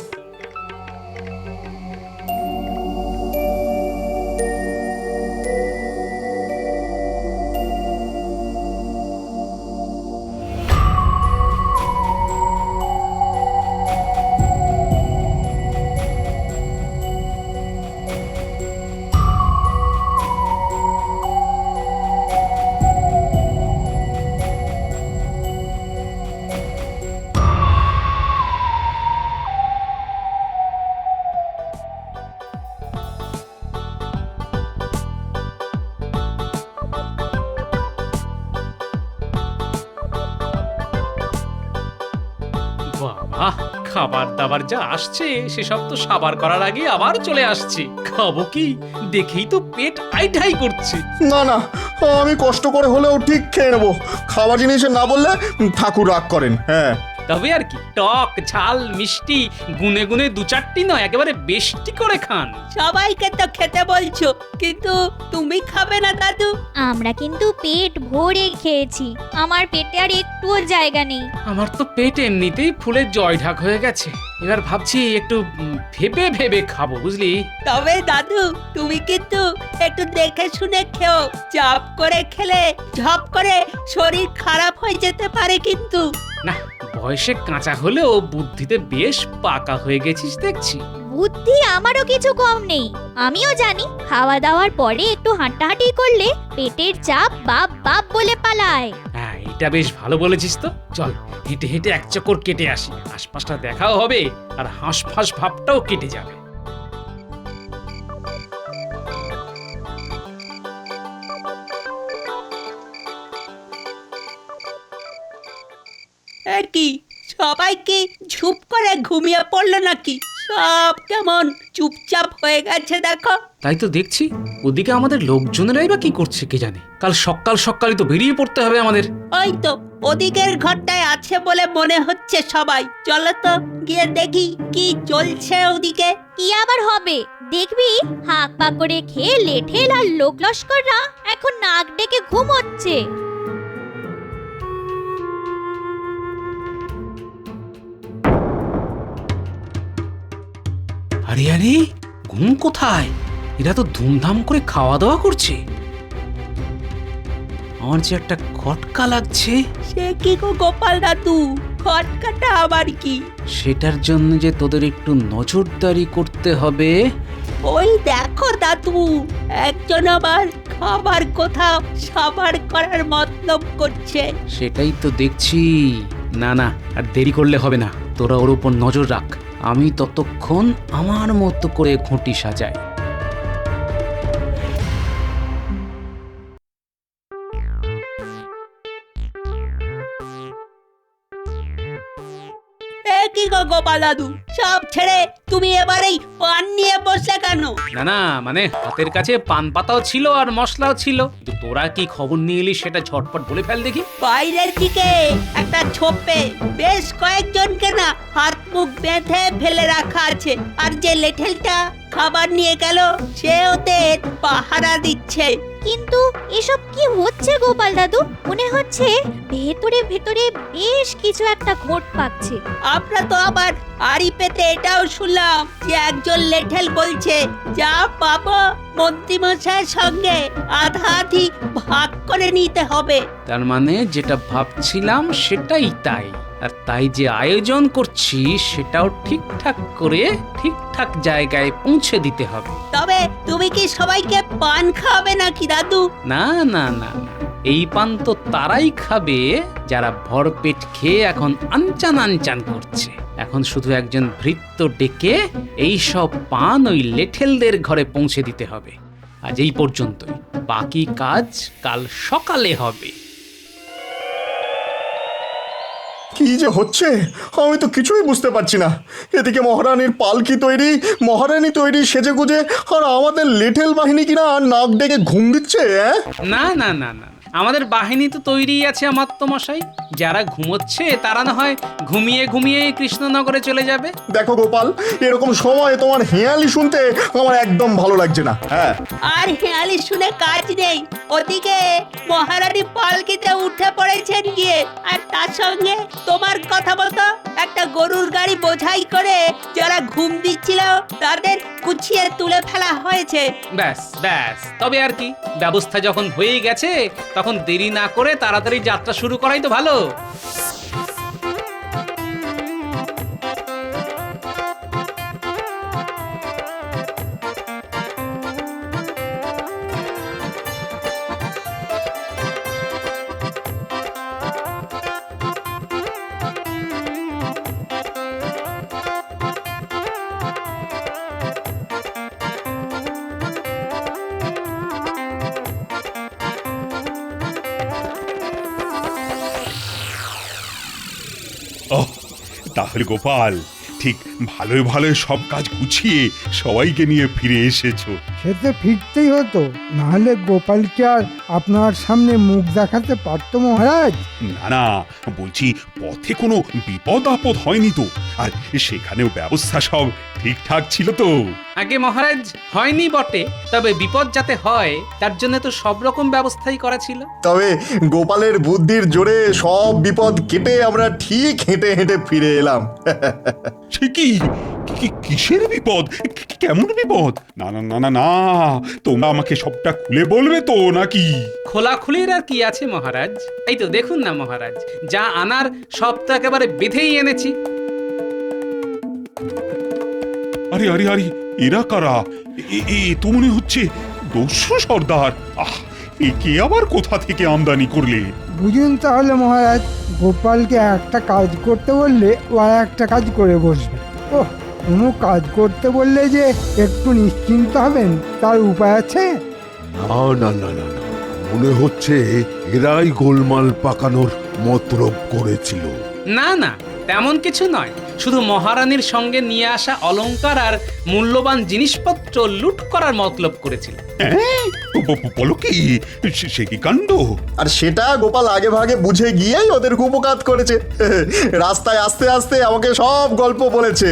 বাবা, খাবার দাবার যা আসছে সেসব তো সাবার করার আগে আবার চলে আসছে। খাবো কি দেখেই তো পেট আইঢাই করছে। না না, আমি কষ্ট করে হলেও ঠিক খেয়ে নেবো। খাওয়া জিনিসে না বললে ঠাকুর রাগ করেন। হ্যাঁ, তবে আর কি, টক ঝাল মিষ্টি গুনে গুনে দু চারটি নয়, একেবারে বেশটি করে খান। সবাইকে তো খেতে বলছো, কিন্তু তুমি খাবে না দাদু? আমরা কিন্তু পেট ভরে খেয়েছি, আমার পেটে আর একটুও জায়গা নেই। আমার তো পেট এমনিতেই ফুলে জয়ঢাক হয়ে গেছে। এবার ভাবছি একটু ভেবে ভেবে খাবো, বুঝলি? তবে দাদু, তুমি কিন্তু একটু দেখে শুনে খেও। চাপ করে খেলে ঝপ করে শরীর খারাপ হয়ে যেতে পারে কিন্তু। না, বয়সে কাঁচা হলেও বুদ্ধিতে বেশ পাকা হয়ে গেছিস দেখছি। বুদ্ধি আমারও কিছু কম নেই। আমিও জানি খাওয়া দাওয়ার পরে একটু হাঁটাহাঁটি করলে পেটের চাপ বাপ বাপ বলে পালায়। হ্যাঁ, এটা বেশ ভালো বলেছিস তো। চল হেঁটে হেঁটে এক চক্কর কেটে আসি, আশপাশটা দেখাও হবে আর হাঁসফাঁস ভাবটাও কেটে যাবে। কি সবাই কি ঝুপ করে ঘুমিয়ে পড়লো নাকি? সব কেমন চুপচাপ হয়ে গেছে দেখো। তাই তো দেখছি, ওদিকে আমাদের লোকজনেরাই বা কি করছে কে জানে। কাল সকাল সকালই তো বেরিয়ে পড়তে হবে আমাদের। ওই তো ওদিকের ঘরটায় আছে বলে মনে হচ্ছে সবাই। চলো তো গিয়ে দেখি কি চলছে ওদিকে। কি আবার হবে, দেখবি হাঁক পাক করে খেয়ে লেঠেল আর লোক লস্কররা এখন নাক ডেকে ঘুমোচ্ছে। আরে আরে, ঘুম কোথায়? এরা তো ধুমধাম করে খাওয়া দাওয়া করছে। আমার যে একটা খটকা লাগছে। সে কি গো গোপাল দাদু, খটকাটা আবার কি? সেটার জন্য যে তোদের একটু নজরদারি করতে হবে। ওই দেখো দাদু, একজন আবার খাবার কোথাও সাবার করার মতলব করছে। সেটাই তো দেখছি। না না, আর দেরি করলে হবে না, তোরা ওর উপর নজর রাখ। আমি ততক্ষণ আমার মতো করে ঘুঁটি সাজাই। কি গো গোপাল দাদু, সব ছেড়ে তুমি এবারেই পান নিয়ে বসলে কেন? না না, মানে হাতের কাছে পান পাতাও ছিল আর মশলাও ছিল, কিন্তু তোরা কি খবর নিয়ে এলি সেটা ঝটপট বলে ফেল দেখি। বাইরের দিকে একটা ছোপে বেশ কয়েকজনকে না হাত মুখ বেঁধে ফেলে রাখা আছে, আর যে লেঠেলটা খাবার নিয়ে গেল সে ওদের পাহারা দিচ্ছে। কিন্তু এসব কি হচ্ছে গোপাল দাদু? মনে হচ্ছে ভেতরে ভেতরে বেশ কিছু একটা ঘোট পাচ্ছে। আমরা তো আবার আড়ি পেতে এটাও শুনলাম যে একজন লেঠেল বলছে যা পাবো মন্ত্রীমশাইয়ের সঙ্গে আধা আধি ভাগ করে নিতে হবে। তার মানে যেটা ভাবছিলাম সেটাই তাই, আর তাই যে আয়োজন করছি সেটাও ঠিকঠাক করে ঠিকঠাক জায়গায় পৌঁছে দিতে হবে। তবে তুমি কি সবাইকে পান খাওয়াবে নাকি দাদু? না না না না, এই পান তো তারাই খাবে যারা ভরপেট খেয়ে এখন আনচান আনচান করছে। এখন শুধু একজন ভৃত্য ডেকে এই সব পান ওই লেঠেলদের ঘরে পৌঁছে দিতে হবে। আজ এই পর্যন্তই, বাকি কাজ কাল সকালে হবে। কি যে হচ্ছে আমি তো কিছুই বুঝতে পারছি না। এদিকে মহারানীর পালকি তৈরি, মহারানী তৈরি সেজে গুজে, আর আমাদের লিটল বাহিনী কিনা নাক ডেকে ঘুম দিচ্ছে। না না না না, আমাদের বাহিনী তো তৈরি আছে মশাই। যারা ঘুমোচ্ছে তারা না হয় ঘুমিয়ে ঘুমিয়ে কৃষ্ণনগরে চলে যাবে। দেখো গোপাল, এরকম সময় তোমার হেয়ালি শুনতে আমার একদম ভালো লাগছে না। হ্যাঁ, আর হেয়ালি শুনে কাজ নেই। ওদিকে মহারানী পালকিতে উঠে পড়েছেন গিয়ে, আর তার সঙ্গে তোমার কথা মতো একটা গরুর গাড়ি বোঝাই করে যারা ঘুম দিচ্ছিল তাদের গুছিয়ে তুলে ফেলা হয়েছে। ব্যাস ব্যাস, তবে আর কি, ব্যবস্থা যখন হয়ে গেছে তখন দেরি না করে তাড়াতাড়ি যাত্রা শুরু করাই তো ভালো। তাহলে গোপাল, ঠিক ভালোই ভালোই সব কাজ গুছিয়ে সবাইকে নিয়ে ফিরে এসেছো। সে তো ফিরতেই হতো, নাহলে গোপালকে আর আপনার সামনে মুখ দেখাতে পারতো মহারাজ? না না, বলছি পথে কোনো বিপদ আপদ হয়নি তো? আর সেখানেও ব্যবস্থা সব ঠিকঠাক ছিল তো? আগে মহারাজ, হয়নি বটে, তবে বিপদ যাতে হয় তার জন্য তো সব রকম ব্যবস্থাই করা ছিল। তবে গোপালের বুদ্ধির জোরে সব বিপদ কেটে আমরা ঠিক হেঁটে হেঁটে ফিরে এলাম। সে কি? কিসের বিপদ? কেমন বিপদ? না না না না না, তোমরা আমাকে সবটা খুলে বলবে তো নাকি? খোলাখুলির আর কি আছে মহারাজ, এই তো দেখুন না মহারাজ, যা আনার সব তো একেবারে বেঁধেই এনেছি। আরে আরে আরে, এরা কারা? এ তো মনে হচ্ছে দস্যু সর্দার। একে আবার কোথা থেকে আমদানি করলে? বুঝুন তাহলে মহারাজ, গোপালকে একটা কাজ করতে বললে ও আর একটা কাজ করে বসবে। ওহ, কোনো কাজ করতে বললে যে একটু নিশ্চিন্ত হবেন তার উপায় আছে? না না না না না, মনে হচ্ছে এরাই গোলমাল পাকানোর মতলব করেছিল। না না, তেমন কিছু নয়, শুধু মহারানীর সঙ্গে নিয়ে আসা অলংকার আর মূল্যবান জিনিসপত্র লুট করার মতলব করেছিল। বলো কি? সে কি কাণ্ড! আর সেটা গোপাল আগে ভাগে বুঝে গিয়েই ওদের উপকাত করেছে। রাস্তায় আস্তে আস্তে আমাকে সব গল্প বলেছে।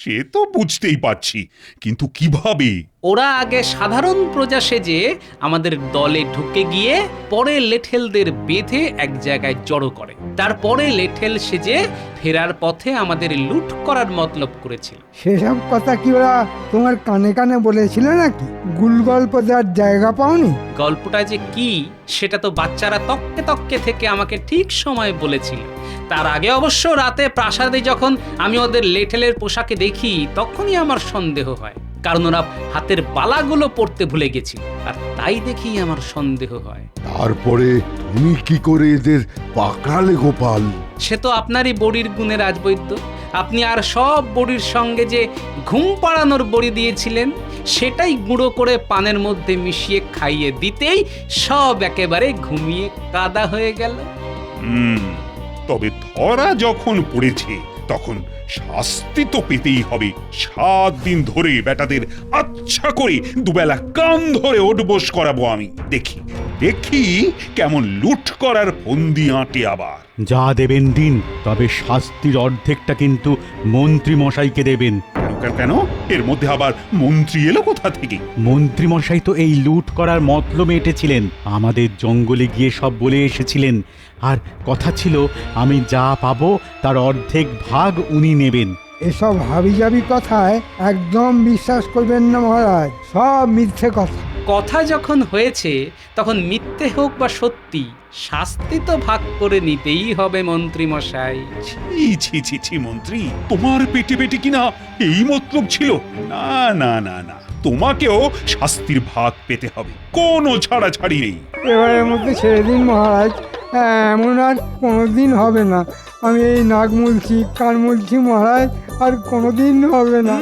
সে তো বুঝতেই পারছি, কিন্তু কিভাবে? ওরা আগে সাধারণ প্রজা সেজে আমাদের দলে ঢুকে গিয়ে পরে লেঠেলদের বেঁধে এক জায়গায় জড়ো করে, তারপরে লেঠেল সেজে ফেরার পথে আমাদের লুট করার মতলব করেছিল। সেসব কথা কি ওরা তোমার কানে কানে বলেছিল নাকি? গুল গল্প দেওয়ার জায়গা পাওনি? গল্পটা যে কি সেটা তো বাচ্চারা তককে তককে থেকে আমাকে ঠিক সময় বলেছিল। তার আগে অবশ্য রাতে প্রাসাদে যখন আমি ওদের লেঠেলের পোশাকে দেখি তখনই আমার সন্দেহ হয়, কারণ ওরা হাতের বালাগুলো পরতে ভুলে গেছিল, আর তাই দেখি আমার সন্দেহ হয়। তারপরে তুমি কি করে এদের পাকড়ালে গোপাল? সে তো আপনারই বড়ির গুণে রাজবৈদ্য। আপনি আর সব বড়ির সঙ্গে যে ঘুম পাড়ানোর বড়ি দিয়েছিলেন সেটাই গুঁড়ো করে পানের মধ্যে মিশিয়ে খাইয়ে দিতেই সব একেবারে ঘুমিয়ে কাদা হয়ে গেল। তবে ধরা যখন পড়েছে তখন শাস্তি তো পেতেই হবে। 7 দিন ধরে বেটাদের আচ্ছা করে দুবেলা কান ধরে ওঠবোস করাবো আমি। দেখি দেখি কেমন লুট করার ফন্দি আঁটে আবার। যা দেবেন দিন, তবে শাস্তির অর্ধেকটা কিন্তু মন্ত্রী মশাইকে দেবেন। কেন? এর মধ্যে আবার মন্ত্রী এলো কোথা থেকে? মন্ত্রী মশাই তো এই লুট করার মতলব এঁটেছিলেন, আমাদের জঙ্গলে গিয়ে সব বলে এসেছিলেন। আর কথা ছিল আমি যা পাবো তার অর্ধেক ভাগ উনি নেবেন। এসব হাবিজাবি কথায় একদম বিশ্বাস করবেন না মহারাজ, সব মিথ্যে কথা। কথা যখন হয়েছে তখন মিথ্যে হোক বা সত্যি, শাস্তি তো ভাগ করে নিতেই হবে মন্ত্রী মশাই। ছি ছি ছি ছি মন্ত্রী, তোমার পেটে পেটে কিনা এই মতলব ছিল? না না না না, তোমাকেও শাস্তির ভাগ পেতে হবে, কোনো ছাড়াছাড়ি নেই। এবারের মধ্যে ছেড়ে দিন মহারাজ, এমন আর কোনোদিন হবে না। আমি এই নাক মুলছি, কান মুলছি মহারাজ, আর কোনোদিন হবে না।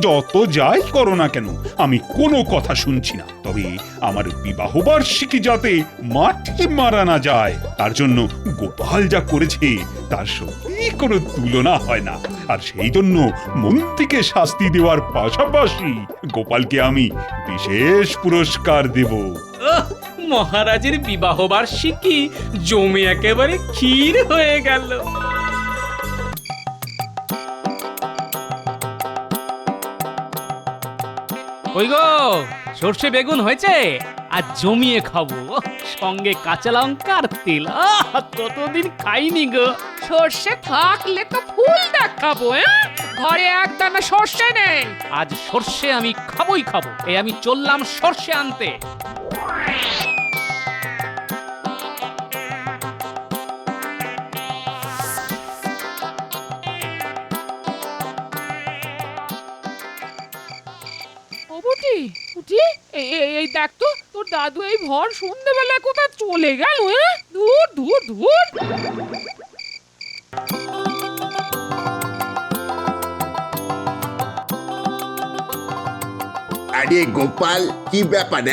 যত যাই করো না কেন আমি কোনো কথা শুনছি না। তবে আমার বিবাহ বার্ষিকী যাতে মাঠে মারা না যায় তার জন্য গোপাল যা করেছে তার সত্যি কোনো তুলনা হয় না। আর সেই জন্য মন্ত্রীকে শাস্তি দেওয়ার পাশাপাশি গোপালকে আমি বিশেষ পুরস্কার দেব। মহারাজের বিবাহ বার্ষিকী জমে একেবারে ক্ষীর হয়ে গেল। ওই গো, সর্ষে বেগুন হয়েছে, আর জমিয়ে খাবো, সঙ্গে কাঁচা লঙ্কা আর তেল। কতদিন খাইনি গো। সর্ষে থাকলে তো ফুল দেখাবো। ঘরে একদানা সর্ষে নেই। আজ সর্ষে আমি খাবোই খাবো। এই আমি চললাম সর্ষে আনতে। বুটি বুটি, এই দেখ তো, তোর দাদু এই ভর সন্ধ্যেবেলা কোথায় চলে গেল? দূর দূর দূর। আরে গোপাল, কি ব্যাপার?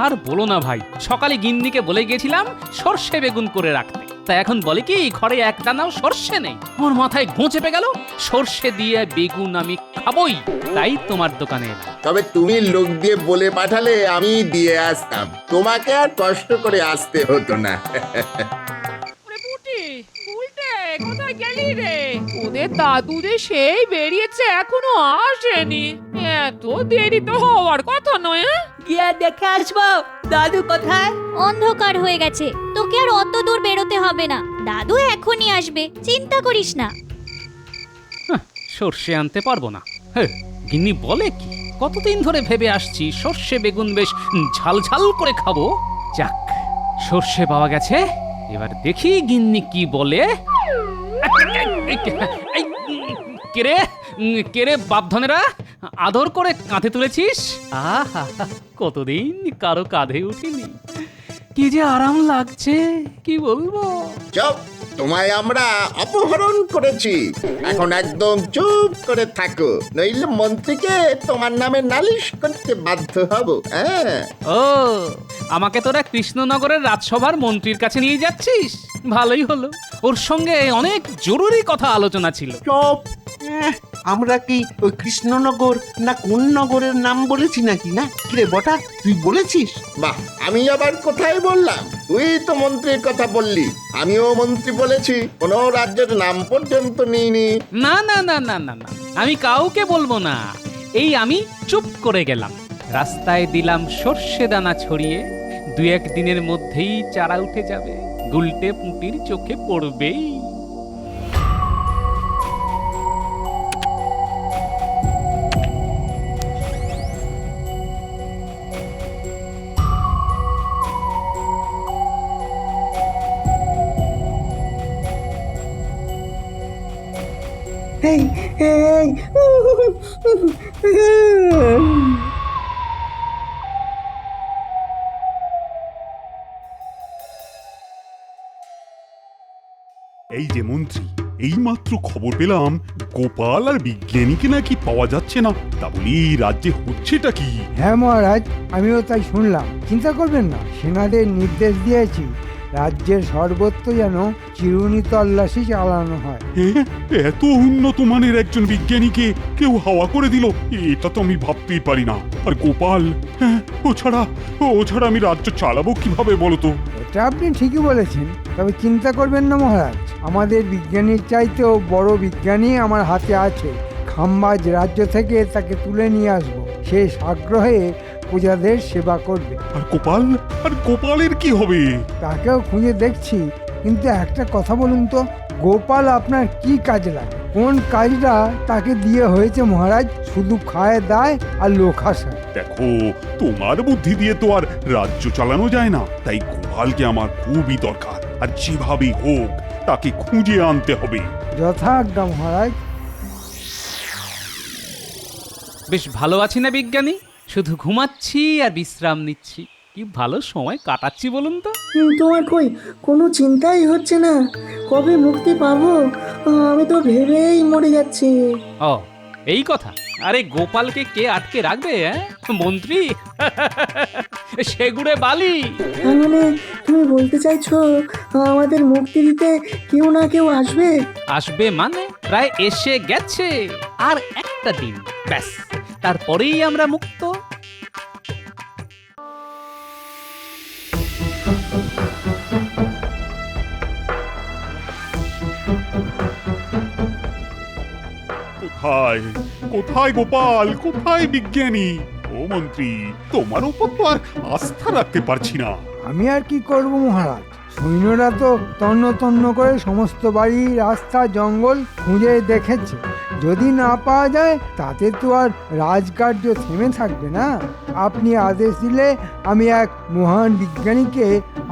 আর বলো না ভাই, সকালে গিন্নিকে বলে গেছিলাম সর্ষে বেগুন করে রাখতে, তা এখন বলে কি ঘরে এক দানাও সর্ষে নেই। আমার মাথায় ঘুঁ চেপে গেল। সর্ষে দিয়ে বেগুন আমি খাবই, তাই তোমার দোকানে এলাম। তবে তুমি লোক দিয়ে বলে পাঠালে আমি দিয়ে আসতাম, তোমাকে আর কষ্ট করে আসতে হতো না। কোথায় গেলি রে? ওদের দাদু যে সেই বেরিয়েছে, এখনো আসেনি। এত দেরি তো হওয়ার কথা নয়। গিয়ে দেখে আসবো দাদু কোথায়। অন্ধকার হয়ে গেছে, তোকে আর অত দূর বেরোতে হবে না, দাদু এখনই আসবে, চিন্তা করিস না। সর্ষে আনতে পারবো না? গিন্নি বলে কি? কতদিন ধরে ভেবে আসছি সর্ষে বেগুন বেশ ঝাল ঝাল করে খাবো। যাক, সর্ষে পাওয়া গেছে, এবার দেখি গিন্নি কি বলে। কেরে কেরে বাপধনেরা, আদর করে কাঁধে তুলেছিস। আহা, কতদিন কারো কাঁধে উঠিনি, কি যে আরাম লাগছে, কি বলবো। চুপ, তোমায় আমরা অপহরণ করেছি, এখন একদম চুপ করে থাকো, নইলে মন্ত্রীকে তোমার নামে নালিশ করতে বাধ্য হব। ও, আমাকে তোরা কৃষ্ণনগরের রাজসভার মন্ত্রীর কাছে নিয়ে যাচ্ছিস? ভালোই হলো, ওর সঙ্গে অনেক জরুরি কথা আলোচনা ছিল। চুপ, আমরা কি ওই কৃষ্ণনগর না কোন নগরের নাম বলেছি নাকি? না কিরে বটা, তুই বলেছিস? বাহ, আমি আবার কোথায় বললাম? তুই তো মন্ত্রীর কথা বললি, আমিও মন্ত্রী বলেছি, কোনো রাজ্যের নাম পর্যন্ত নিইনি। না না না না না না, আমি কাউকে বলবো না। এই আমি চুপ করে গেলাম, রাস্তায় দিলাম সর্ষে দানা ছড়িয়ে, 2-1 দিনের মধ্যেই চারা উঠে যাবে, গুলটে পুঁটির চোখে পড়বেই। এই এই এই যে মন্ত্রী, এইমাত্র খবর পেলাম গোপাল আর বিজ্ঞানীকে নাকি পাওয়া যাচ্ছে না। তা বলি রাজ্যে হচ্ছেটা কি? হ্যাঁ মহারাজ, আমিও তাই শুনলাম। চিন্তা করবেন না, সেনাদের নির্দেশ দিয়েছি রাজ্যের সর্বত্র যেন চিরুনি তল্লাশি চালানো হয়। এত উন্নত মানের একজন বিজ্ঞানীকে কেউ হাওয়া করে দিল, এটা তো আমি ভাবতেই পারি না। আর গোপাল, ও ছাড়া আমি রাজ্য চালাবো কিভাবে বলো তো? এটা আপনি ঠিকই বলেছেন, তবে চিন্তা করবেন না মহারাজ, আমাদের বিজ্ঞানীর চাইতেও বড় বিজ্ঞানী আমার হাতে আছে। খাম্বাজ রাজ্য থেকে তাকে তুলে নিয়ে আসবো, সে আগ্রহে প্রজাদের সেবা করবে। আর গোপালের কি হবে? তাকেও খুঁজে দেখছি, কিন্তু একটা কথা বলুন তো, গোপাল আপনার কি কাজে লাগে? কোন কাজটা তাকে দিয়ে হয়েছে মহারাজ? শুধু খায় দায় আর লোক হাসায়। দেখো, তোমার বুদ্ধি দিয়ে তো আর রাজ্য চালানো যায় না, তাই গোপালকে আমার খুবই দরকার, আর যেভাবেই হোক তাকে খুঁজে আনতে হবে। যথাজ্ঞা মহারাজ। বেশ ভালো আছি না বিজ্ঞানী? শুধু ঘুমাচ্ছি আর বিশ্রাম নিচ্ছি। কি ভালো সময় কাটাচ্ছি বলুন তো। তোমার কই কোনো চিন্তাই হচ্ছে না? কবে মুক্তি পাবো আমি তো ভেবেই মরে যাচ্ছি। ও এই কথা। আরে গোপালকে কে আটকে রাখবে? মন্ত্রী সেগুড়ে বালি। মানে তুমি বলতে চাইছো আমাদের মুক্তি দিতে কেউ না কেউ আসবে? আসবে মানে প্রায় এসে গেছে। আর একটা দিন ব্যাস, তারপরেই আমরা মুক্ত। কোথায় গোপাল? কোথায় বিজ্ঞানী? ও মন্ত্রী, তোমার উপর তো আর আস্থা রাখতে পারছি না। আমি আর কি করব মহারাজ, সৈন্যরা তো তন্ন তন্ন করে সমস্ত বাড়ি, রাস্তা, জঙ্গল খুঁজে দেখেছে। যদি না পাওয়া যায় তাতে তো আর রাজকার্য থেমে থাকবে না। আপনি আদেশ দিলে আমি এক মহান বিজ্ঞানীকে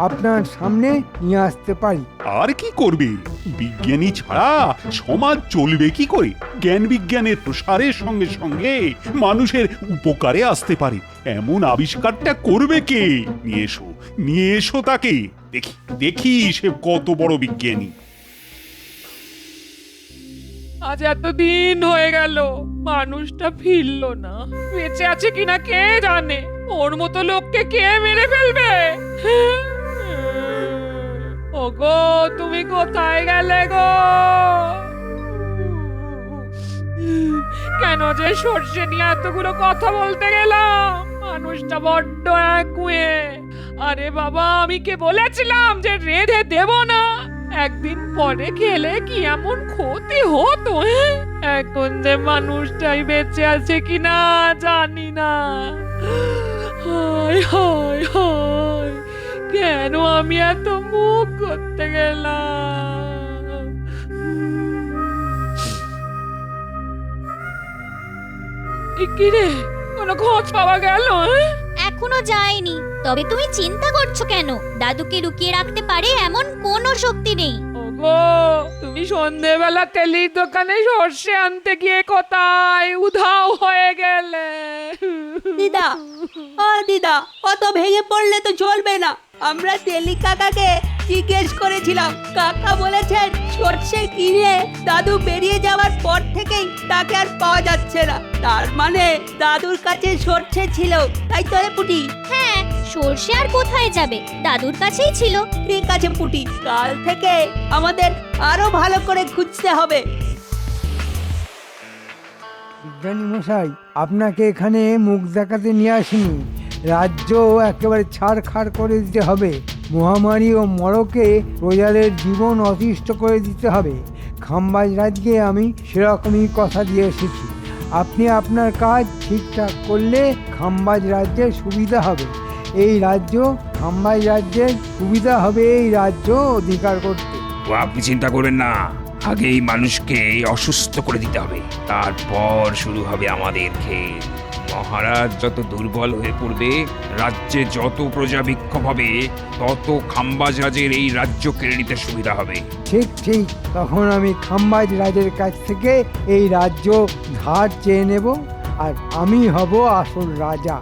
আপনার সামনে নিয়ে আসতে পারি। আর কি করবে? বিজ্ঞানী ছাড়া সমাজ চলবে কি করে? জ্ঞান বিজ্ঞানের প্রসারের সঙ্গে সঙ্গে মানুষের উপকারে আসতে পারে এমন আবিষ্কারটা করবে কে? নিয়ে এসো তাকে, দেখি সে কত বড় বিজ্ঞানী। আজ এতদিন হয়ে গেল, মানুষটা ফিরলো না। বেঁচে আছে কিনা কে জানে। ওর মতো লোককে কে মেরে ফেলবে? ওগো, তুমি কোথায় গেলে গো? কেন যে সর্ষে নিয়ে এতগুলো কথা বলতে গেলাম? মানুষটা বড্ড একুয়ে। আরে বাবা, আমি কে বলেছিলাম যে রেঁধে দেব না? একদিন পরে খেলে কি এমন ক্ষতি হতো? এখন যে মানুষটাই বেঁচে আছে কিনা জানি না। হায় হায় হায়, কেন আমি এত মুখ করতে গেলাম? কি রে, কোনো খোঁজ পাওয়া গেল? এখনো যায়নি। তবে তুমি চিন্তা করছো কেন? দাদুকে লুকিয়ে রাখতে পারে এমন কোনো শক্তি নেই। ওগো, তুমি সন্ধেবেলা তেলির দোকানে সর্ষে আনতে গিয়ে কোথায় উধাও হয়ে গেলে? দিদা, ও দিদা, অত ভেঙে পড়লে তো চলবে না। আমরা তেলি কাকাকে জিজ্ঞেস করেছিলাম, কাকা বলেছেন সর্ষে কিনে দাদু বেরিয়ে যাওয়ার পর থেকেই তাকে আর পাওয়া যাচ্ছে না। তার মানে দাদুর কাছে সর্ষে ছিল, তাই তো রে পুটি? হ্যাঁ, সর্ষে আর কোথায় যাবে, দাদুর কাছেই ছিল। ঠিক আছে পুটি, কাল থেকে আমাদের আরো ভালো করে খুঁজতে হবে। বিজ্ঞানী মশাই, আপনাকে এখানে মুখ দেখাতে নিয়ে আসিনি। রাজ্য একেবারে ছাড়খাড় করে দিতে হবে। মহামারী ও মরকে প্রজাদের জীবন অতিষ্ঠ করে দিতে হবে। খাম্বাজ রাজকে আমি সেরকমই কথা দিয়ে এসেছি। আপনি আপনার কাজ ঠিকঠাক করলে খাম্বাজ রাজ্যের সুবিধা হবে। এই রাজ্য খাম্বাজ রাজ্যের সুবিধা হবে এই রাজ্য অধিকার করতে। আপনি চিন্তা করবেন না, আগে এই মানুষকে অসুস্থ করে দিতে হবে, তারপর শুরু হবে আমাদের খেল। মহারাজ যত দুর্বল হয়ে পড়বে, রাজ্যে যত প্রজা বিক্ষোভ হবে, তত খাম্বাজ রাজের এই রাজ্য কেড়ে নিতে সুবিধা হবে। ঠিক ঠিক, তখন আমি খাম্বাজ রাজের কাছ থেকে এই রাজ্য ধার চেয়ে নেব, আর আমি হব আসল রাজা।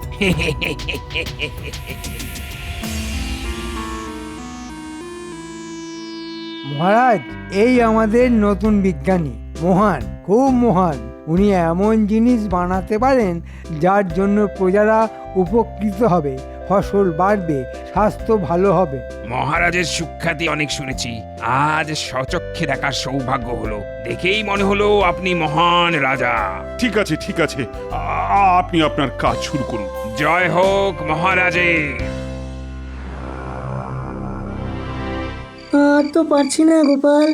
মহারাজ, এই আমাদের নতুন বিজ্ঞানী, মহান, খুব মহান। উনি এমন জিনিস বানাতে পারেন যার জন্য প্রজারা উপকৃত হবে, ফসল বাড়বে, স্বাস্থ্য ভালো হবে। মহারাজের সুখ্যাতি অনেক শুনেছি, আজ স্বচক্ষে দেখার সৌভাগ্য হলো। দেখেই মনে হলো আপনি মহান রাজা। ঠিক আছে ঠিক আছে, আপনি আপনার কাজ শুরু করুন। জয় হোক মহারাজের। আর তো পারছি না গোপাল,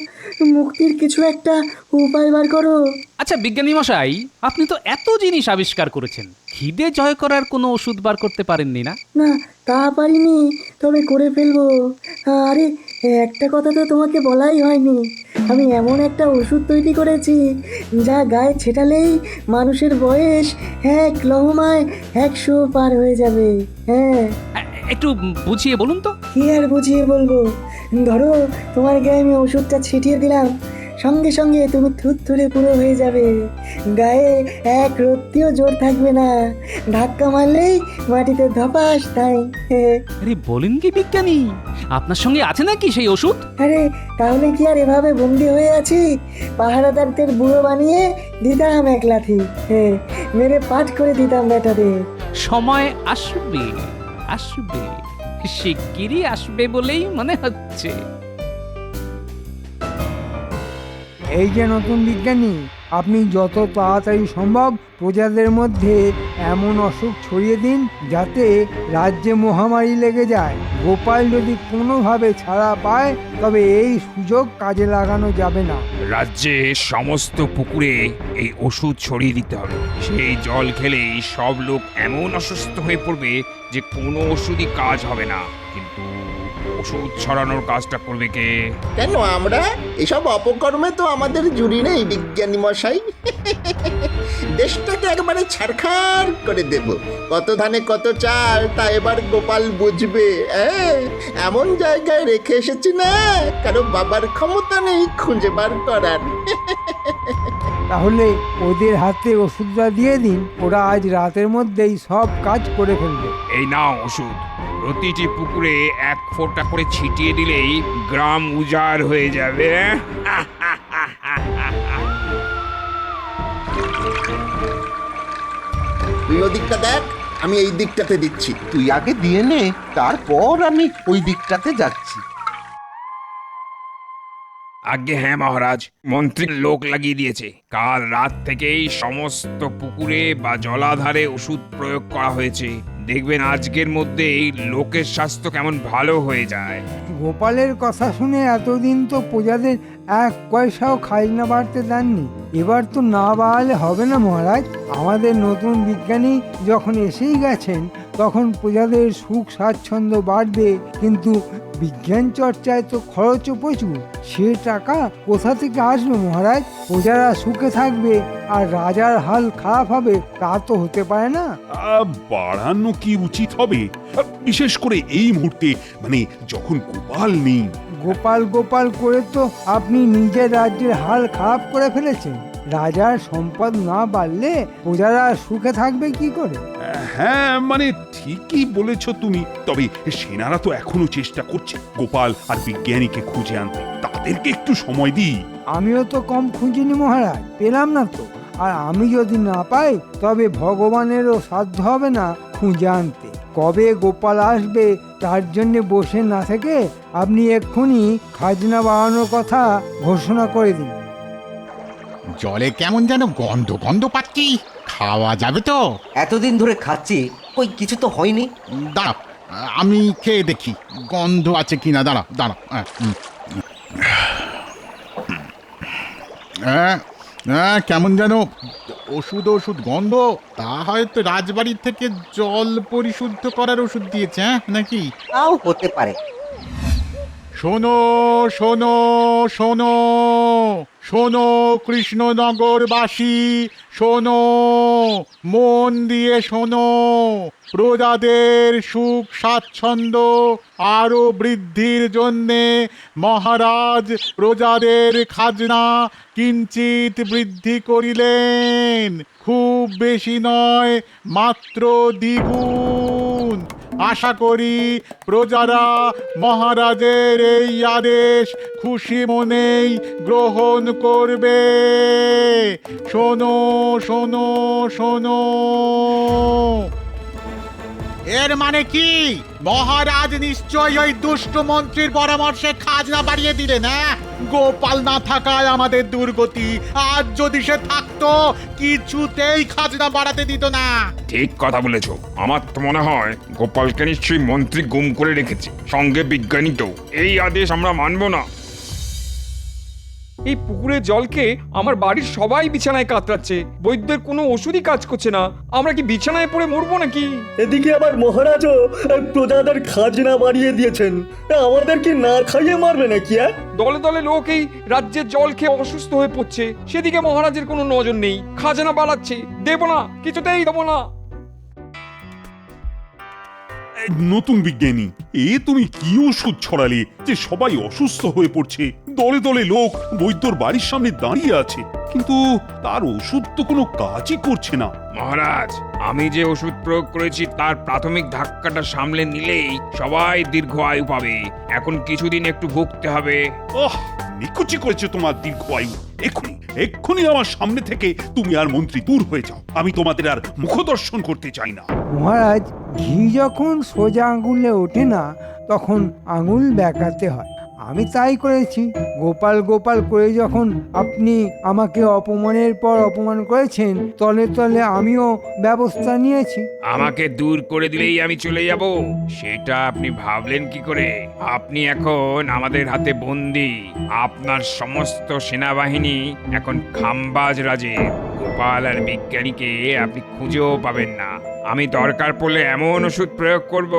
মুক্তির কিছু একটা উপায় বার করো। আচ্ছা বিজ্ঞানী মশাই, আপনি তো এত জিনিস আবিষ্কার করেছেন, খিদে জয় করার কোনো ওষুধ বার করতে পারেননি না? না তা পারিনি, তবে করে ফেলবো। আরে একটা কথা তো তোমাকে বলাই হয়নি, আমি এমন একটা ওষুধ তৈরি করেছি যা গায়ে ছেটালেই মানুষের বয়স 1 লহমায় 100 পার হয়ে যাবে। হ্যাঁ, একটু বুঝিয়ে বলুন তো। কি আর বুঝিয়ে বলবো, ধরো তোমার গায়ে আমি ওষুধটা ছিটিয়ে দিলাম, সঙ্গে সঙ্গে তুমি থুরথুরে পুরো হয়ে যাবে, গায়ে এক রত্তিও জোর থাকবে না, ধাক্কা মারলেই মাটিতে ধপাস তাই। আরে বলেন কি বিজ্ঞানী, আপনার সঙ্গে আছে নাকি সেই ওষুধ? আরে তাহলে কি আর এভাবে বন্দি হয়ে আছি? পাহারাদারদের বুড়ো বানিয়ে দিতাম এক লাথি, মেরে পাঠ করে দিতাম ব্যাটাদের। সময় আসবে আসবে, শিগগিরই আসবে বলেই মনে হচ্ছে। এই যে নতুন বিজ্ঞানী, আপনি যত তাড়াতাড়ি সম্ভব প্রজাদের মধ্যে এমন অসুখ ছড়িয়ে দিন যাতে রাজ্যে মহামারী লেগে যায়। গোপাল যদি কোনোভাবে ছাড়া পায় তবে এই সুযোগ কাজে লাগানো যাবে না। রাজ্যে সমস্ত পুকুরে এই ওষুধ ছড়িয়ে দিতে হবে। সেই জল খেলেই সব লোক এমন অসুস্থ হয়ে পড়বে যে কোনো ওষুধই কাজ হবে না। কিন্তু ওষুধ ছড়ানোর কাজটা করবে কে? কেন আমরা? এসব অপকর্মে তো আমাদের জুড়ি নেই বিজ্ঞানী মশাই। দেশটাকে একবারে ছারখার করে দেব, কত ধানে কত চাল তা এবার গোপাল বুঝবে। এমন জায়গায় রেখে এসেছি না, কারো বাবার ক্ষমতা নেই খুঁজে বার করার। তাহলে ওদের হাতে ওষুধটা দিয়ে দিন, ওরা আজ রাতের মধ্যেই সব কাজ করে ফেলবে। এই নাও ওষুধ, প্রতিটি পুকুরে 1 ফোঁটা করে ছিটিয়ে দিলেই গ্রাম উজাড় হয়ে যাবে। তুই ওদিকটা দেখ, আমি এই দিকটাতে দিচ্ছি। তুই আগে দিয়ে নে, তারপর আমি ওই দিকটাতে যাচ্ছি। আগে হ্যাঁ মহারাজ, মন্ত্রী লোক লাগিয়ে দিয়েছে। কাল রাত থেকেই সমস্ত পুকুরে বা জলাধারে ওষুধ প্রয়োগ করা হয়েছে। দেখবেন আজকের মধ্যেই লোকের স্বাস্থ্য কেমন ভালো হয়ে যায়। গোপালের কথা শুনে এতদিন তো প্রজাদের 1 পয়সাও খাজনা বাড়তে দেননি, এবার তো না বাড়ালে হবে না মহারাজ। আমাদের নতুন বিজ্ঞানী যখন এসেই গেছেন তখন প্রজাদের সুখ স্বাচ্ছন্দ্য বাড়বে, কিন্তু বিজ্ঞান চর্চায় তো খরচও প্রচুর। সে টাকা কোথা থেকে আসবে মহারাজ? প্রজারা সুখে থাকবে আর রাজার হাল খারাপ হবে, তা তো হতে পারে না। বাড়ানো কি উচিত হবে, বিশেষ করে এই মুহূর্তে, মানে যখন গোপাল নেই। গোপাল গোপাল করে তো আপনি নিজের রাজ্যের হাল খারাপ করে ফেলেছেন। রাজার সম্পদ না বাড়লে প্রজারা সুখে থাকবে কি করে? হ্যাঁ মানে ঠিকই বলেছ তুমি, তবে সেনারা তো এখনো চেষ্টা করছে গোপাল আর বিজ্ঞানীকে খুঁজে আনতে, তাদেরকে একটু সময় দিই। আমিও তো কম খুঁজিনি মহারাজ, পেলাম না তো। আর আমি যদি না পাই তবে ভগবানেরও সাধ্য হবে না খুঁজে আনতে। কবে গোপাল আসবে তার জন্য বসে না থেকে আপনি এক্ষুনি খাজনা বাড়ানোর কথা ঘোষণা করে দিন। জলে কেমন যেন গন্ধ গন্ধ পাচ্ছি, খাওয়া যাবে তো? এতদিন ধরে খাচ্ছি, কই কিছু তো হয়নি। দাঁড়া, আমি খেয়ে দেখি গন্ধ আছে কিনা। দাঁড়া দাঁড়া, কেমন যেন ওষুধ ওষুধ গন্ধ। তা হয়তো রাজবাড়ির থেকে জল পরিশুদ্ধ করার ওষুধ দিয়েছে, নাকি? তাও হতে পারে। শোনো শোনো শোনো শোনো কৃষ্ণনগরবাসী, শোনো, মন দিয়ে শোনো। প্রজাদের সুখ স্বাচ্ছন্দ্য আরো বৃদ্ধির জন্যে মহারাজ প্রজাদের খাজনা কিঞ্চিত বৃদ্ধি করিলেন। খুব বেশি নয়, মাত্র দ্বিগুণ। আশা করি প্রজারা মহারাজের এই আদেশ খুশি মনেই গ্রহণ করবে। শোনো শোনো শোনো। এর মানে কি মহারাজ নিশ্চয়ই ওই দুষ্ট মন্ত্রীর পরামর্শে খাজনা বাড়িয়ে দিলেন, হ্যাঁ? গোপাল না থাকায় আমাদের দুর্গতি, আজ যদি সে থাকতো কিছুতেই খাজনা বাড়াতে দিত না। ঠিক কথা বলেছো। আমার তো মনে হয় গোপালকে নিশ্চয়ই মন্ত্রী গুম করে রেখেছে, সঙ্গে বিজ্ঞানীকেও। এই আদেশ আমরা মানবো না। এই পুকুরের জলকে আমার বাড়ির সবাই বিছানায় কাতরাচ্ছে, বৈদ্যের কোনো ওষুধই কাজ করছে না। আমরা কি বিছানায় পড়ে মরবো নাকি? এদিকে আবার মহারাজও প্রজাদের খাজনা বাড়িয়ে দিয়েছেন, আমাদের কি না খাইয়ে মারবে নাকি? দলে দলে লোক এই রাজ্যের জল খেয়ে অসুস্থ হয়ে পড়ছে, সেদিকে মহারাজের কোনো নজর নেই। খাজনা বাড়াচ্ছে, দেবো না, কিছুতেই দেবো না। নতুন বিজ্ঞানী, তুমি কি ওষুধ ছড়ালে যে সবাই অসুস্থ হয়ে পড়ছে? দলে দলে লোক বৈদ্যর বাড়ির সামনে দাঁড়িয়ে আছে, কিন্তু তার ওষুধ তো কোনো কাজই করছে না। মহারাজ, আমি যে ওষুধ প্রয়োগ করেছি তার প্রাথমিক ধাক্কাটা সামলে নিলেই সবাই দীর্ঘ আয়ু পাবে। এখন কিছুদিন একটু ভুগতে হবে। নিকুচি করেছে তোমার দীর্ঘ আয়ু। এক্ষুনি আমার সামনে থেকে তুমি আর মন্ত্রী দূর হয়ে যাও। আমি তোমাদের আর মুখদর্শন করতে চাই না। মহারাজ, ঘি যখন সোজা আঙুলে ওঠে না তখন আঙুল বেঁকাতে হয়। আমি তাই করেছি। গোপাল গোপাল করে যখন আপনি আমাকে অপমানের পর অপমান করেছেন, তলে তলে আমিও ব্যবস্থা নিয়েছি। আমাকে দূর করে দিলেই আমি চলে যাব, সেটা আপনি ভাবলেন কি করে? আপনি এখন আমাদের হাতে বন্দী। আপনার সমস্ত সেনাবাহিনী এখন খাম্বাজ রাজের। গোপাল আর বিজ্ঞানীকে আপনি খুঁজেও পাবেন না। আমি দরকার পড়লে এমন ওষুধ প্রয়োগ করব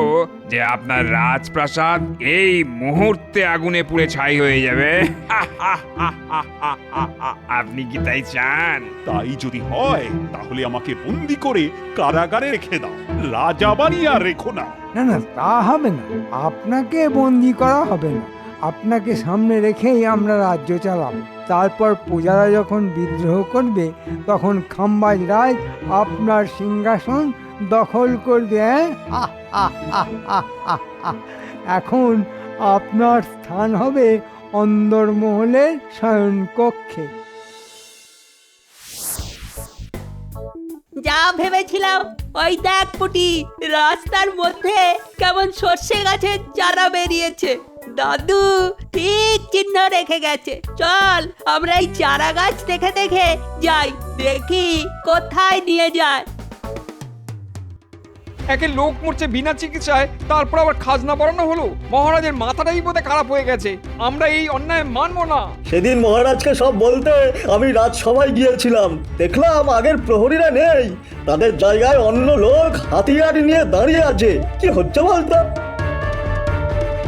যে আপনার রাজপ্রাসাদ এই মুহূর্তে আগুনে পুড়ে ছাই হয়ে যাবে। আপনি কি তাই চান? তাই যদি হয় তাহলে আমাকে বন্দি করে কারাগারে রেখে দাও, রাজা বানিয়ে আর রেখো না। না না, তা হবে না। আপনাকে বন্দি করা হবে না। আপনাকে সামনে রেখেই আমরা রাজ্য চালাবো। তারপর প্রজারা যখন বিদ্রোহ করবে তখন খাম্বাজ রাজ আপনার সিংহাসন দখল করবে। এখন আপনার স্থান হবে অন্দরমহলের শয়নকক্ষে। যা ভেবেছিলাম ওই দেখ পুটি, রাস্তার মধ্যে কেমন সর্ষে গাছের চারা বেরিয়েছে। দাদু ঠিক চিহ্ন রেখে গেছে। চল আমরা এই চারা গাছ দেখে দেখে যাই, দেখি কোথায় নিয়ে যায়। একে লোক মরছে বিনা চিকিৎসায়, তারপর আবার খাজনা বাড়ানো হলো। মহারাজের মাথাটাই বোধহয় খারাপ হয়ে গেছে। আমরা এই অন্যায় মানবো না। সেদিন মহারাজকে সব বলতে আমি রাজসভায় গিয়েছিলাম, দেখলাম আগের প্রহরীরা নেই, তাদের জায়গায় অন্য লোক হাতিয়ার নিয়ে দাঁড়িয়ে আছে। কি হচ্ছে বলতো?